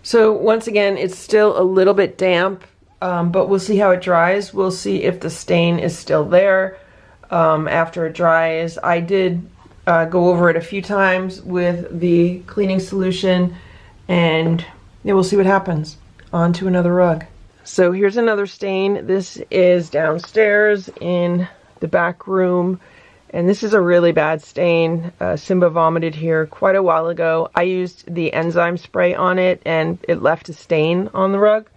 So once again, it's still a little bit damp, but we'll see how it dries. We'll see if the stain is still there after it dries. I did go over it a few times with the cleaning solution, and yeah, we'll see what happens. On to another rug. So here's another stain. This is downstairs in the back room. And this is a really bad stain. Simba vomited here quite a while ago. I used the enzyme spray on it and it left a stain on the rug.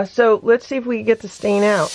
So let's see if we can get the stain out.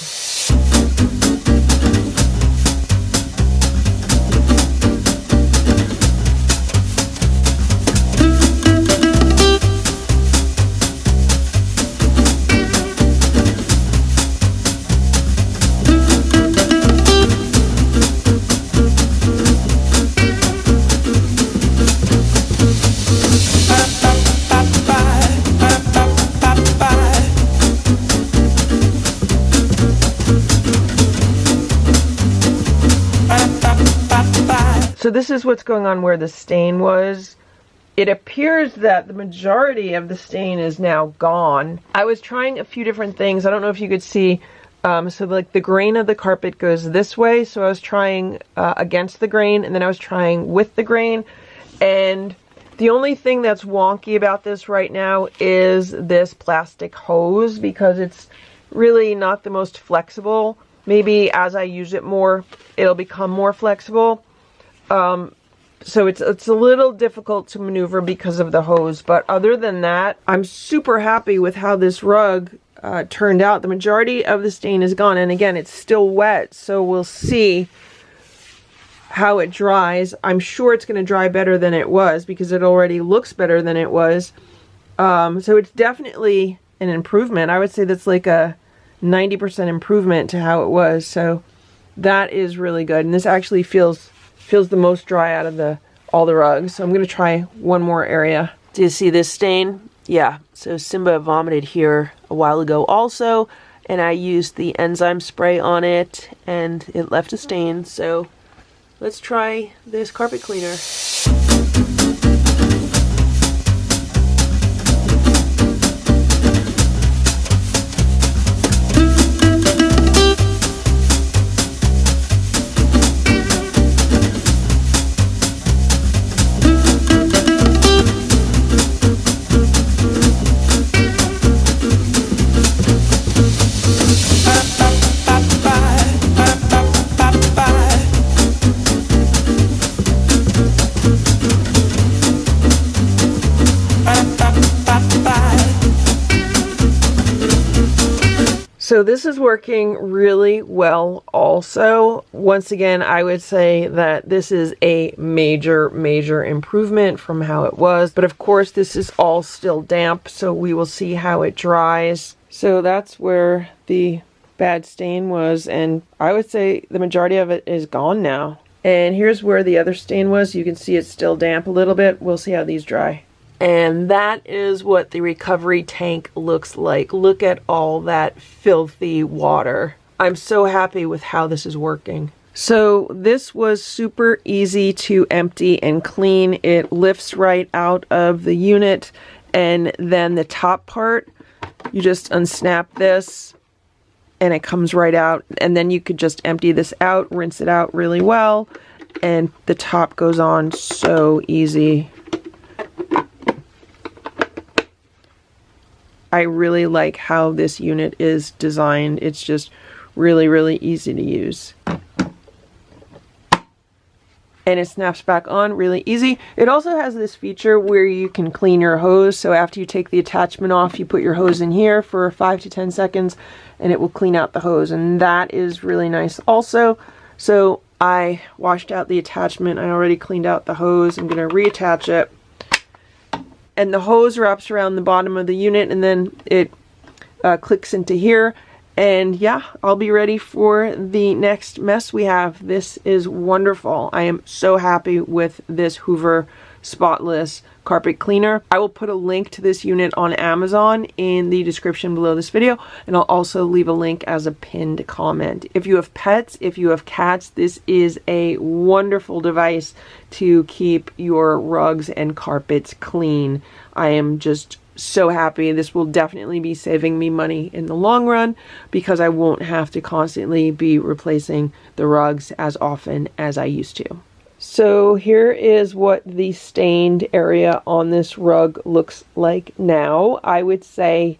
So this is what's going on where the stain was. It appears that the majority of the stain is now gone. I was trying a few different things. I don't know if you could see. So like the grain of the carpet goes this way. So I was trying against the grain, and then I was trying with the grain. And the only thing that's wonky about this right now is this plastic hose, because it's really not the most flexible. Maybe as I use it more, it'll become more flexible. So it's a little difficult to maneuver because of the hose, but other than that, I'm super happy with how this rug turned out. The majority of the stain is gone, and again, it's still wet, so we'll see how it dries. I'm sure it's going to dry better than it was, because it already looks better than it was. So it's definitely an improvement. I would say that's like a 90% improvement to how it was, so that is really good. And this actually feels the most dry out of all the rugs. So I'm going to try one more area. Do you see this stain? Yeah, so Simba vomited here a while ago also, and I used the enzyme spray on it and it left a stain. So let's try this carpet cleaner. So this is working really well also. Once again, I would say that this is a major improvement from how it was. But of course, this is all still damp, so we will see how it dries. So that's where the bad stain was, and I would say the majority of it is gone now. And here's where the other stain was. You can see it's still damp a little bit. We'll see how these dry. And that is what the recovery tank looks like. Look at all that filthy water. I'm so happy with how this is working. So this was super easy to empty and clean. It lifts right out of the unit, and then the top part, you just unsnap this and it comes right out, and then you could just empty this out, rinse it out really well, and the top goes on so easy. I really like how this unit is designed. It's just really, really easy to use. And it snaps back on really easy. It also has this feature where you can clean your hose. So after you take the attachment off, you put your hose in here for 5 to 10 seconds and it will clean out the hose. And that is really nice also. So I washed out the attachment. I already cleaned out the hose. I'm going to reattach it. And the hose wraps around the bottom of the unit, and then it clicks into here. And yeah, I'll be ready for the next mess we have. This is wonderful. I am so happy with this Hoover Spotless Carpet Cleaner. I will put a link to this unit on Amazon in the description below this video, and I'll also leave a link as a pinned comment. If you have pets, if you have cats, this is a wonderful device to keep your rugs and carpets clean. I am just so happy. This will definitely be saving me money in the long run because I won't have to constantly be replacing the rugs as often as I used to. So here is what the stained area on this rug looks like now. I would say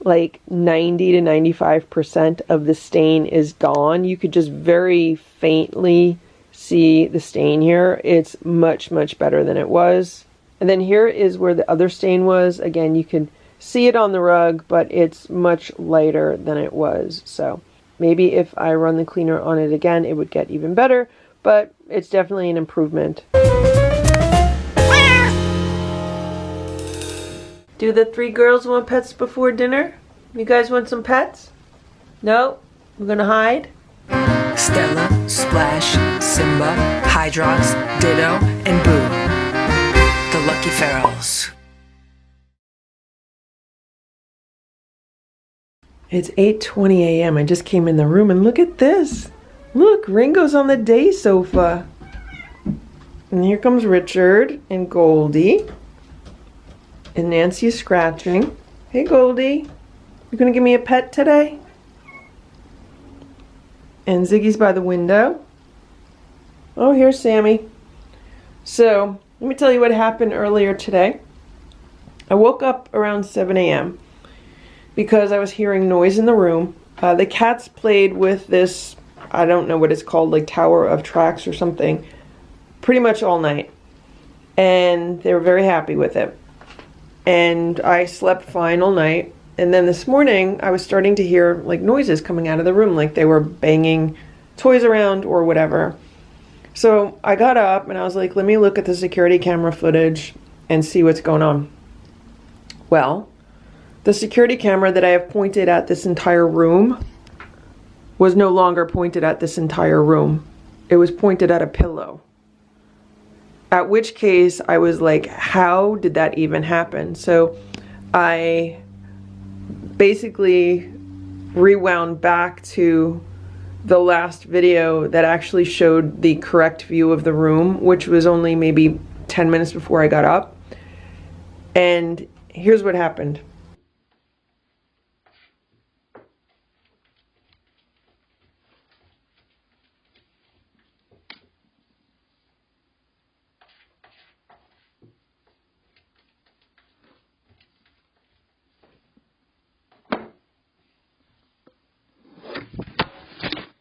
like 90 to 95% of the stain is gone. You could just very faintly see the stain here. It's much, much better than it was. And then here is where the other stain was. Again, you can see it on the rug, but it's much lighter than it was. So maybe if I run the cleaner on it again, it would get even better, but it's definitely an improvement. Do the 3 girls want pets before dinner? You guys want some pets? No? We're gonna hide? Stella, Splash, Simba, Hydrox, Ditto, and Boo. The Lucky Ferals. It's 8:20 a.m. I just came in the room and look at this. Look, Ringo's on the day sofa. And here comes Richard and Goldie. And Nancy is scratching. Hey Goldie, you gonna give me a pet today? And Ziggy's by the window. Oh, here's Sammy. So, let me tell you what happened earlier today. I woke up around 7 a.m. because I was hearing noise in the room. The cats played with this, I don't know what it's called, like Tower of Tracks or something, pretty much all night. And they were very happy with it. And I slept fine all night. And then this morning, I was starting to hear like noises coming out of the room, like they were banging toys around or whatever. So I got up and I was like, let me look at the security camera footage and see what's going on. Well, the security camera that I have pointed at this entire room was no longer pointed at this entire room. It was pointed at a pillow. At which case I was like, how did that even happen? So I basically rewound back to the last video that actually showed the correct view of the room, which was only maybe 10 minutes before I got up. And here's what happened.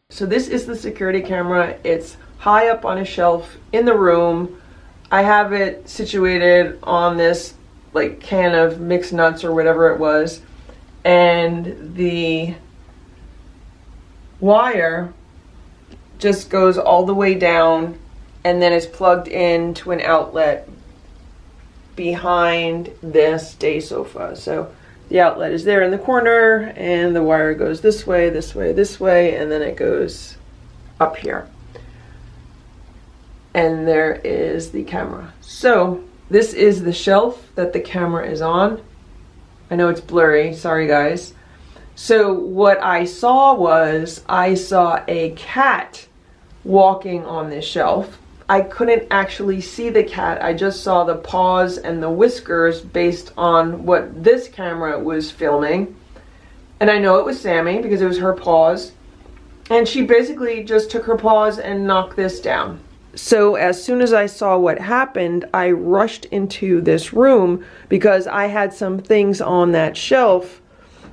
So this is the security camera. It's high up on a shelf in the room. I have it situated on this like can of mixed nuts or whatever it was. And the wire just goes all the way down and then is plugged into an outlet behind this day sofa. So the outlet is there in the corner and the wire goes this way, this way, this way, and then it goes up here. and there is the camera. So this is the shelf that the camera is on. I know it's blurry, sorry guys. So what I saw was, I saw a cat walking on this shelf. I couldn't actually see the cat, I just saw the paws and the whiskers based on what this camera was filming. And I know it was Sammy because it was her paws. And she basically just took her paws and knocked this down. So as soon as I saw what happened, I rushed into this room because I had some things on that shelf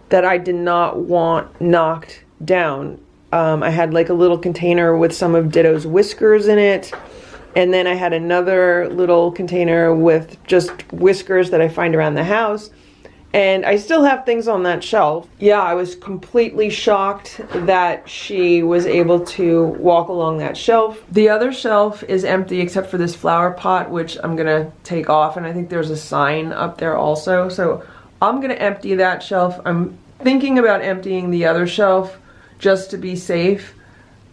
that I did not want knocked down. I had like a little container with some of Ditto's whiskers in it. And then I had another little container with just whiskers that I find around the house. And I still have things on that shelf. Yeah, I was completely shocked that she was able to walk along that shelf. The other shelf is empty except for this flower pot, which I'm gonna take off. And I think there's a sign up there also. So I'm gonna empty that shelf. I'm thinking about emptying the other shelf just to be safe.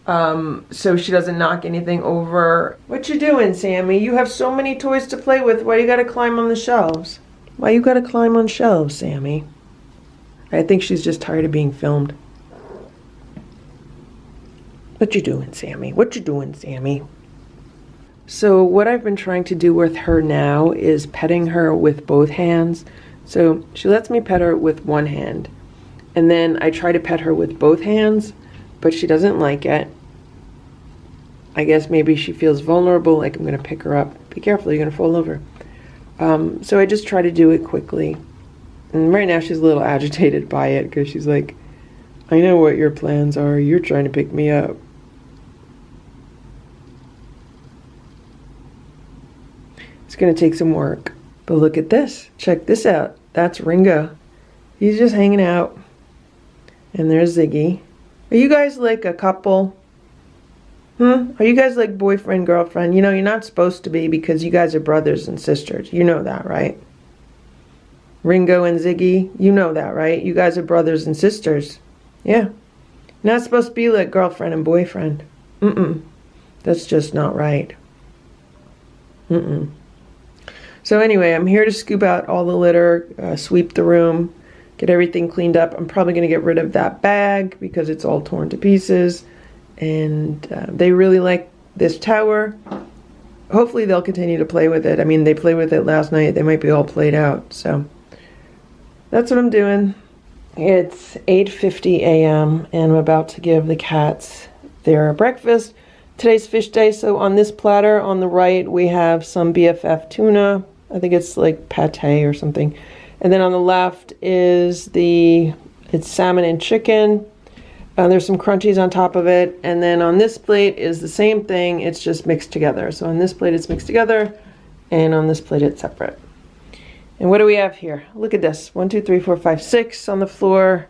So she doesn't knock anything over. What you doing, Sammy? You have so many toys to play with. Why you gotta climb on the shelves? Why you gotta climb on shelves, Sammy? I think she's just tired of being filmed. What you doing, Sammy? What you doing, Sammy? So what I've been trying to do with her now is petting her with both hands. So she lets me pet her with one hand. And then I try to pet her with both hands, but she doesn't like it. I guess maybe she feels vulnerable, like I'm gonna pick her up. Be careful, you're gonna fall over. So I just try to do it quickly. And right now she's a little agitated by it because she's like, I know what your plans are. You're trying to pick me up. It's gonna take some work. But look at this. Check this out. That's Ringo. He's just hanging out. And there's Ziggy. Are you guys like a couple? Are you guys like boyfriend, girlfriend? You know, you're not supposed to be because you guys are brothers and sisters. You know that, right? Ringo and Ziggy, you know that, right? You guys are brothers and sisters. Yeah. You're not supposed to be like girlfriend and boyfriend. That's just not right. So anyway, I'm here to scoop out all the litter, sweep the room, get everything cleaned up. I'm probably going to get rid of that bag because it's all torn to pieces. And they really like this tower. Hopefully they'll continue to play with it. I mean, they played with it last night. They might be all played out. So that's what I'm doing. It's 8:50 a.m. and I'm about to give the cats their breakfast. Today's fish day, so on this platter on the right we have some BFF tuna. I think it's like pate or something. And then on the left is it's salmon and chicken. There's some crunchies on top of it. And then on this plate is the same thing, it's just mixed together. So on this plate it's mixed together, and on this plate it's separate. And what do we have here? Look at this. 1, 2, 3, 4, 5, 6 on the floor,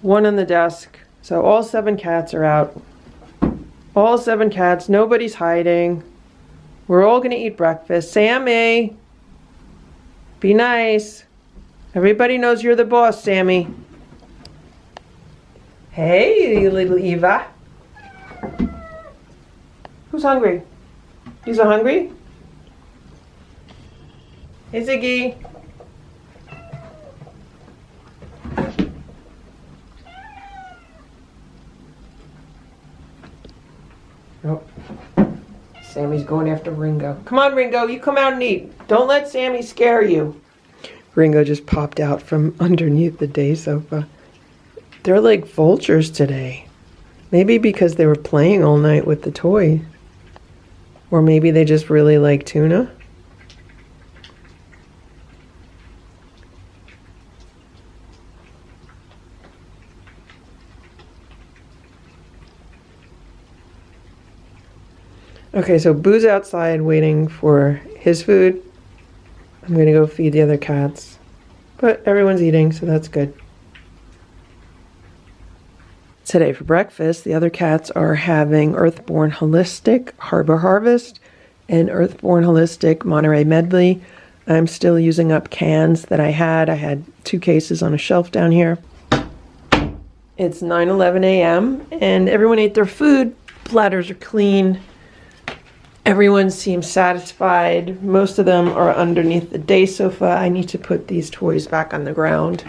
1 on the desk. So all 7 cats are out. All 7 cats, nobody's hiding. We're all gonna eat breakfast. Sammy, be nice. Everybody knows you're the boss, Sammy. Hey, little Eva. Who's hungry? You so hungry? Hey, Ziggy. Oh, Sammy's going after Ringo. Come on, Ringo, you come out and eat. Don't let Sammy scare you. Ringo just popped out from underneath the day sofa. They're like vultures today. Maybe because they were playing all night with the toy. Or maybe they just really like tuna. Okay, so Boo's outside waiting for his food. I'm gonna go feed the other cats. But everyone's eating, so that's good. Today for breakfast, the other cats are having Earthborn Holistic Harbor Harvest and Earthborn Holistic Monterey Medley. I'm still using up cans that I had. I had 2 cases on a shelf down here. It's 9:11 a.m. and everyone ate their food. Platters are clean. Everyone seems satisfied. Most of them are underneath the day sofa. I need to put these toys back on the ground.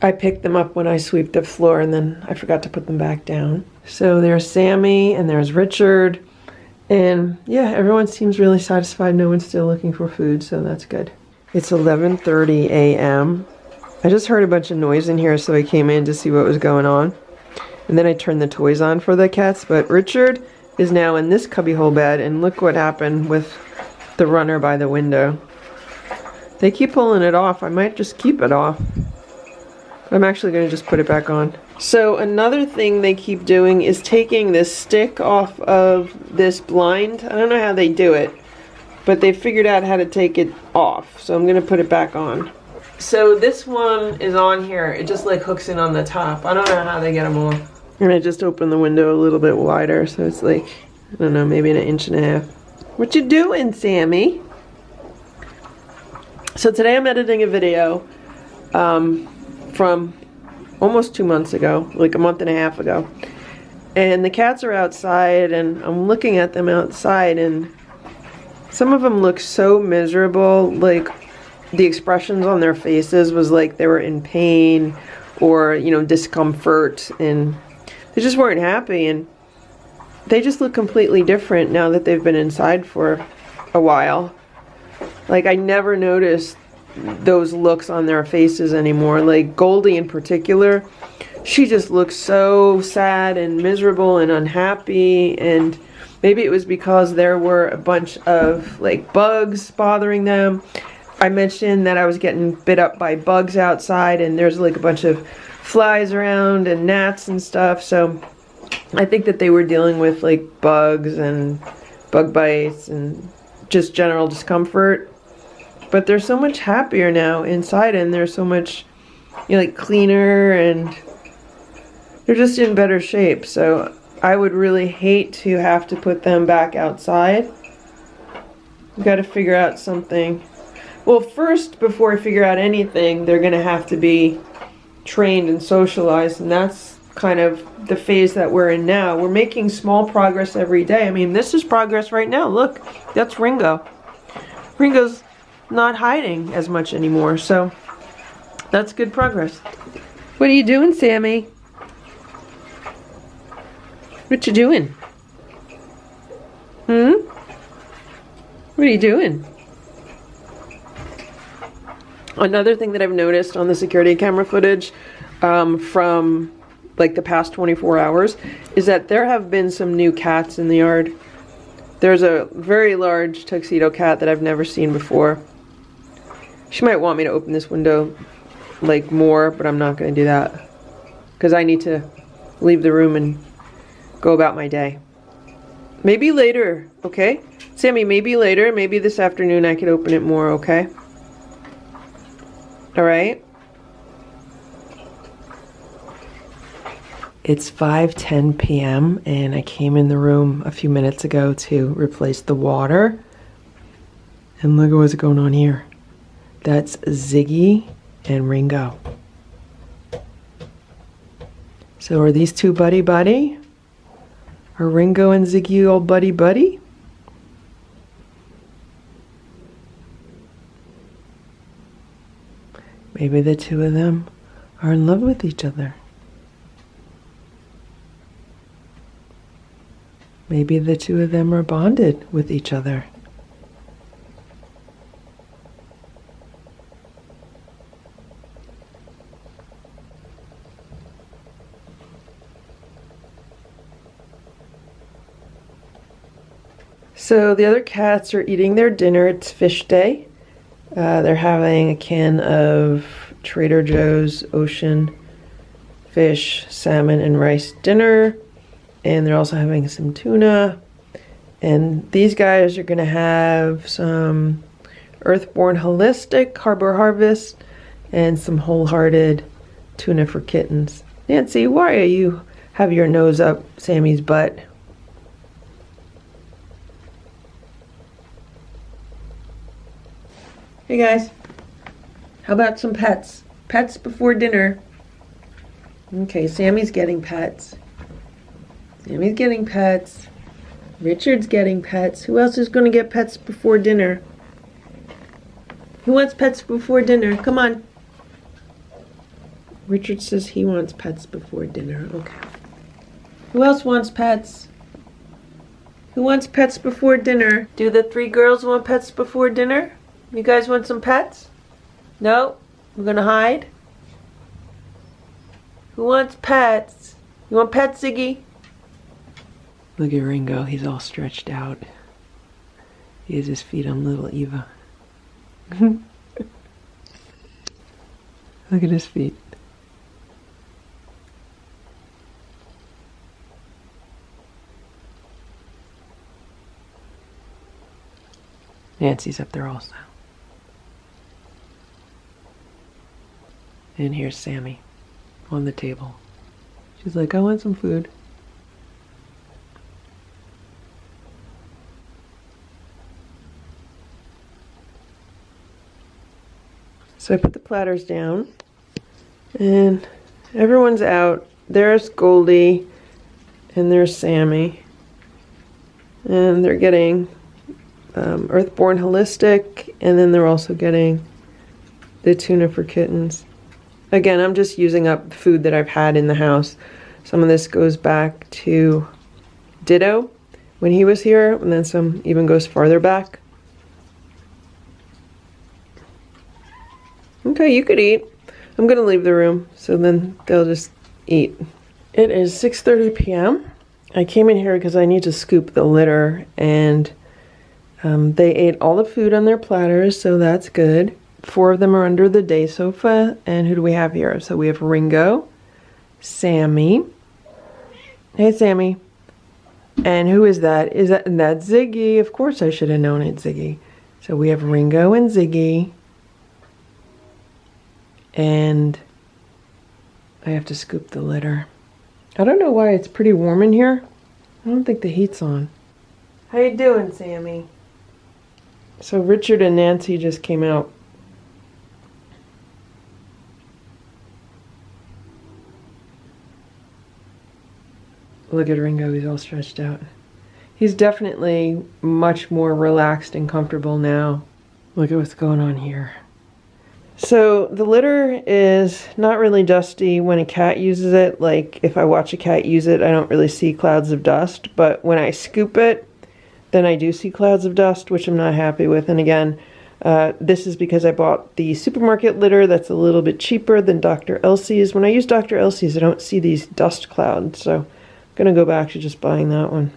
I picked them up when I sweep the floor and then I forgot to put them back down. So there's Sammy and there's Richard. And yeah, everyone seems really satisfied. No one's still looking for food, so that's good. It's 11:30 a.m. I just heard a bunch of noise in here, so I came in to see what was going on. And then I turned the toys on for the cats, but Richard is now in this cubbyhole bed, and look what happened with the runner by the window. They keep pulling it off. I might just keep it off. I'm actually going to just put it back on. So another thing they keep doing is taking this stick off of this blind. I don't know how they do it, but they figured out how to take it off. So I'm going to put it back on. So this one is on here. It just like hooks in on the top. I don't know how they get them off. And I just opened the window a little bit wider, so it's like, I don't know, maybe an inch and a half. What you doing, Sammy? So today I'm editing a video from almost 2 months ago, like a month and a half ago. And the cats are outside and I'm looking at them outside and some of them look so miserable, like the expressions on their faces was like they were in pain or, you know, discomfort, and they just weren't happy, and they just look completely different now that they've been inside for a while. Like I never noticed those looks on their faces anymore. Like Goldie in particular, she just looks so sad and miserable and unhappy, and maybe it was because there were a bunch of like bugs bothering them. I mentioned that I was getting bit up by bugs outside, and there's like a bunch of flies around and gnats and stuff, so I think that they were dealing with like bugs and bug bites and just general discomfort. But they're so much happier now inside, and they're so much, you know, like cleaner, and they're just in better shape. So I would really hate to have to put them back outside. We've got to figure out something. Well, first, before I figure out anything, they're going to have to be trained and socialized, and that's kind of the phase that we're in now. We're making small progress every day. I mean, this is progress right now. Look, that's Ringo. Ringo's not hiding as much anymore, so that's good progress. What are you doing, Sammy? What you doing? What are you doing? Another thing that I've noticed on the security camera footage from like the past 24 hours is that there have been some new cats in the yard. There's a very large tuxedo cat that I've never seen before. She might want me to open this window like more, but I'm not going to do that because I need to leave the room and go about my day. Maybe later, okay? Sammy, maybe later, maybe this afternoon I could open it more, okay? All right. It's 5:10 p.m. and I came in the room a few minutes ago to replace the water. And look at what's going on here. That's Ziggy and Ringo. So are these two buddy-buddy? Are Ringo and Ziggy all buddy-buddy? Maybe the two of them are in love with each other. Maybe the two of them are bonded with each other. So the other cats are eating their dinner. It's fish day. They're having a can of Trader Joe's ocean fish, salmon, and rice dinner. And they're also having some tuna. And these guys are going to have some Earthborn Holistic Harbor Harvest and some Wholehearted tuna for kittens. Nancy, why are you have your nose up Sammy's butt? Hey guys, how about some pets? Pets before dinner. Okay, Sammy's getting pets. Sammy's getting pets. Richard's getting pets. Who else is going to get pets before dinner? Who wants pets before dinner? Come on. Richard says he wants pets before dinner. Okay. Who else wants pets? Who wants pets before dinner? Do the 3 girls want pets before dinner? You guys want some pets? No? We're gonna hide? Who wants pets? You want pets, Ziggy? Look at Ringo. He's all stretched out. He has his feet on little Eva. Look at his feet. Nancy's up there also. And here's Sammy on the table. She's like, I want some food. So I put the platters down and everyone's out. There's Goldie and there's Sammy. And they're getting Earthborn Holistic, and then they're also getting the tuna for kittens. Again, I'm just using up food that I've had in the house. Some of this goes back to Ditto when he was here, and then some even goes farther back. Okay, you could eat. I'm gonna leave the room, so then they'll just eat. It is 6:30 p.m. I came in here because I need to scoop the litter, and they ate all the food on their platters, so that's good. 4 of them are under the day sofa, and who do we have here? So we have Ringo, Sammy. Hey, Sammy. And who is that? That's Ziggy. Of course I should have known it's Ziggy. So we have Ringo and Ziggy. And I have to scoop the litter. I don't know why it's pretty warm in here. I don't think the heat's on. How you doing, Sammy? So Richard and Nancy just came out. Look at Ringo, he's all stretched out. He's definitely much more relaxed and comfortable now. Look at what's going on here. So the litter is not really dusty when a cat uses it. Like if I watch a cat use it, I don't really see clouds of dust. But when I scoop it, then I do see clouds of dust, which I'm not happy with. And again, this is because I bought the supermarket litter that's a little bit cheaper than Dr. Elsie's. When I use Dr. Elsie's, I don't see these dust clouds. So I'm going to go back to just buying that one.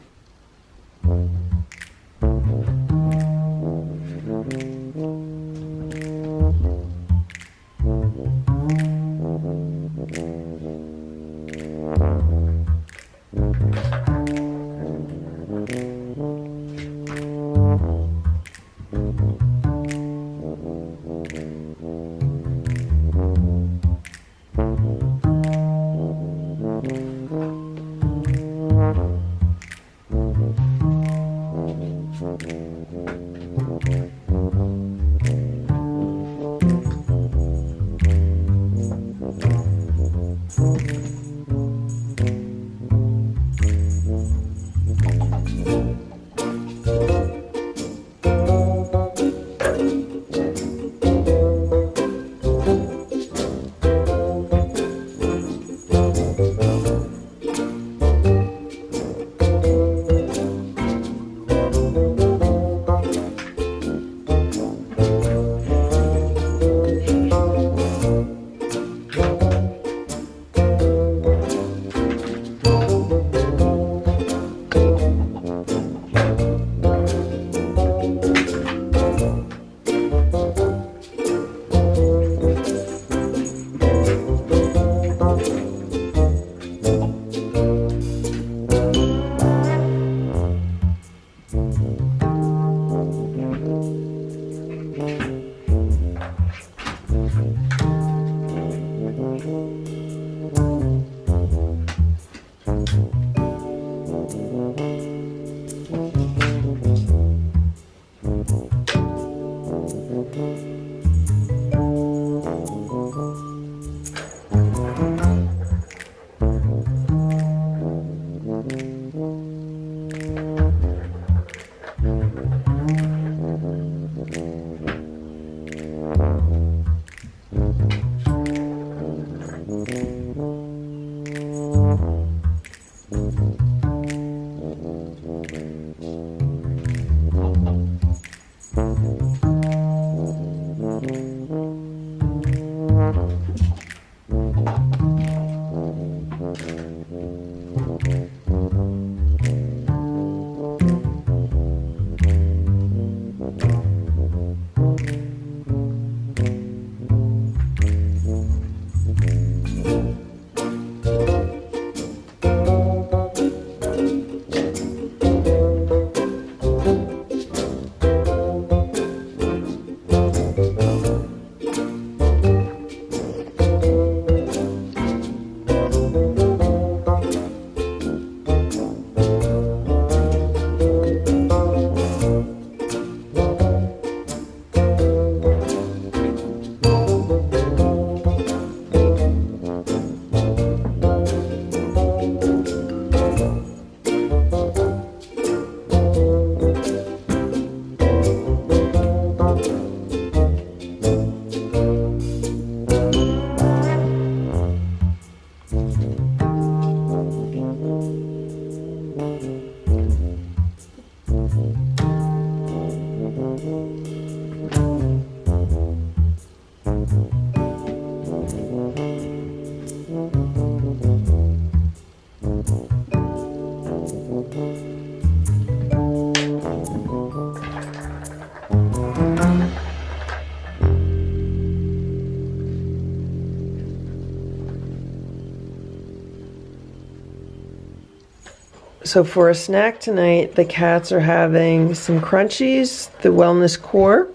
So for a snack tonight, the cats are having some crunchies, the wellness core,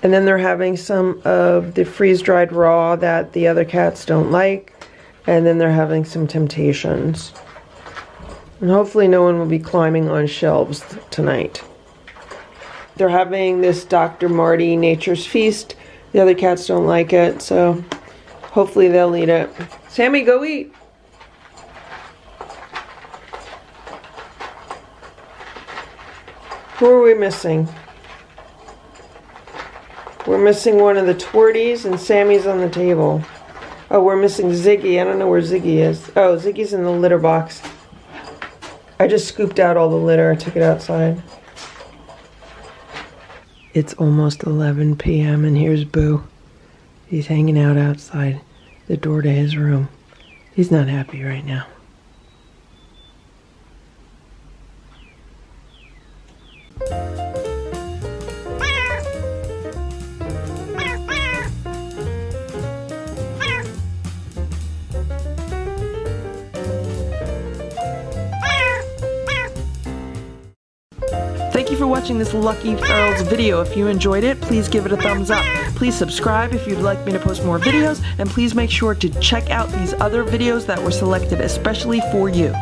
and then they're having some of the freeze-dried raw that the other cats don't like, and then they're having some Temptations. And hopefully no one will be climbing on shelves tonight. They're having this Dr. Marty Nature's Feast. The other cats don't like it, so hopefully they'll eat it. Sammy, go eat. Who are we missing? We're missing one of the Twerties, and Sammy's on the table. Oh, we're missing Ziggy. I don't know where Ziggy is. Oh, Ziggy's in the litter box. I just scooped out all the litter. I took it outside. It's almost 11 p.m. and here's Boo. He's hanging out outside the door to his room. He's not happy right now. Thank you for watching this Lucky Ferals video. If you enjoyed it, please give it a thumbs up. Please subscribe if you'd like me to post more videos, and please make sure to check out these other videos that were selected especially for you.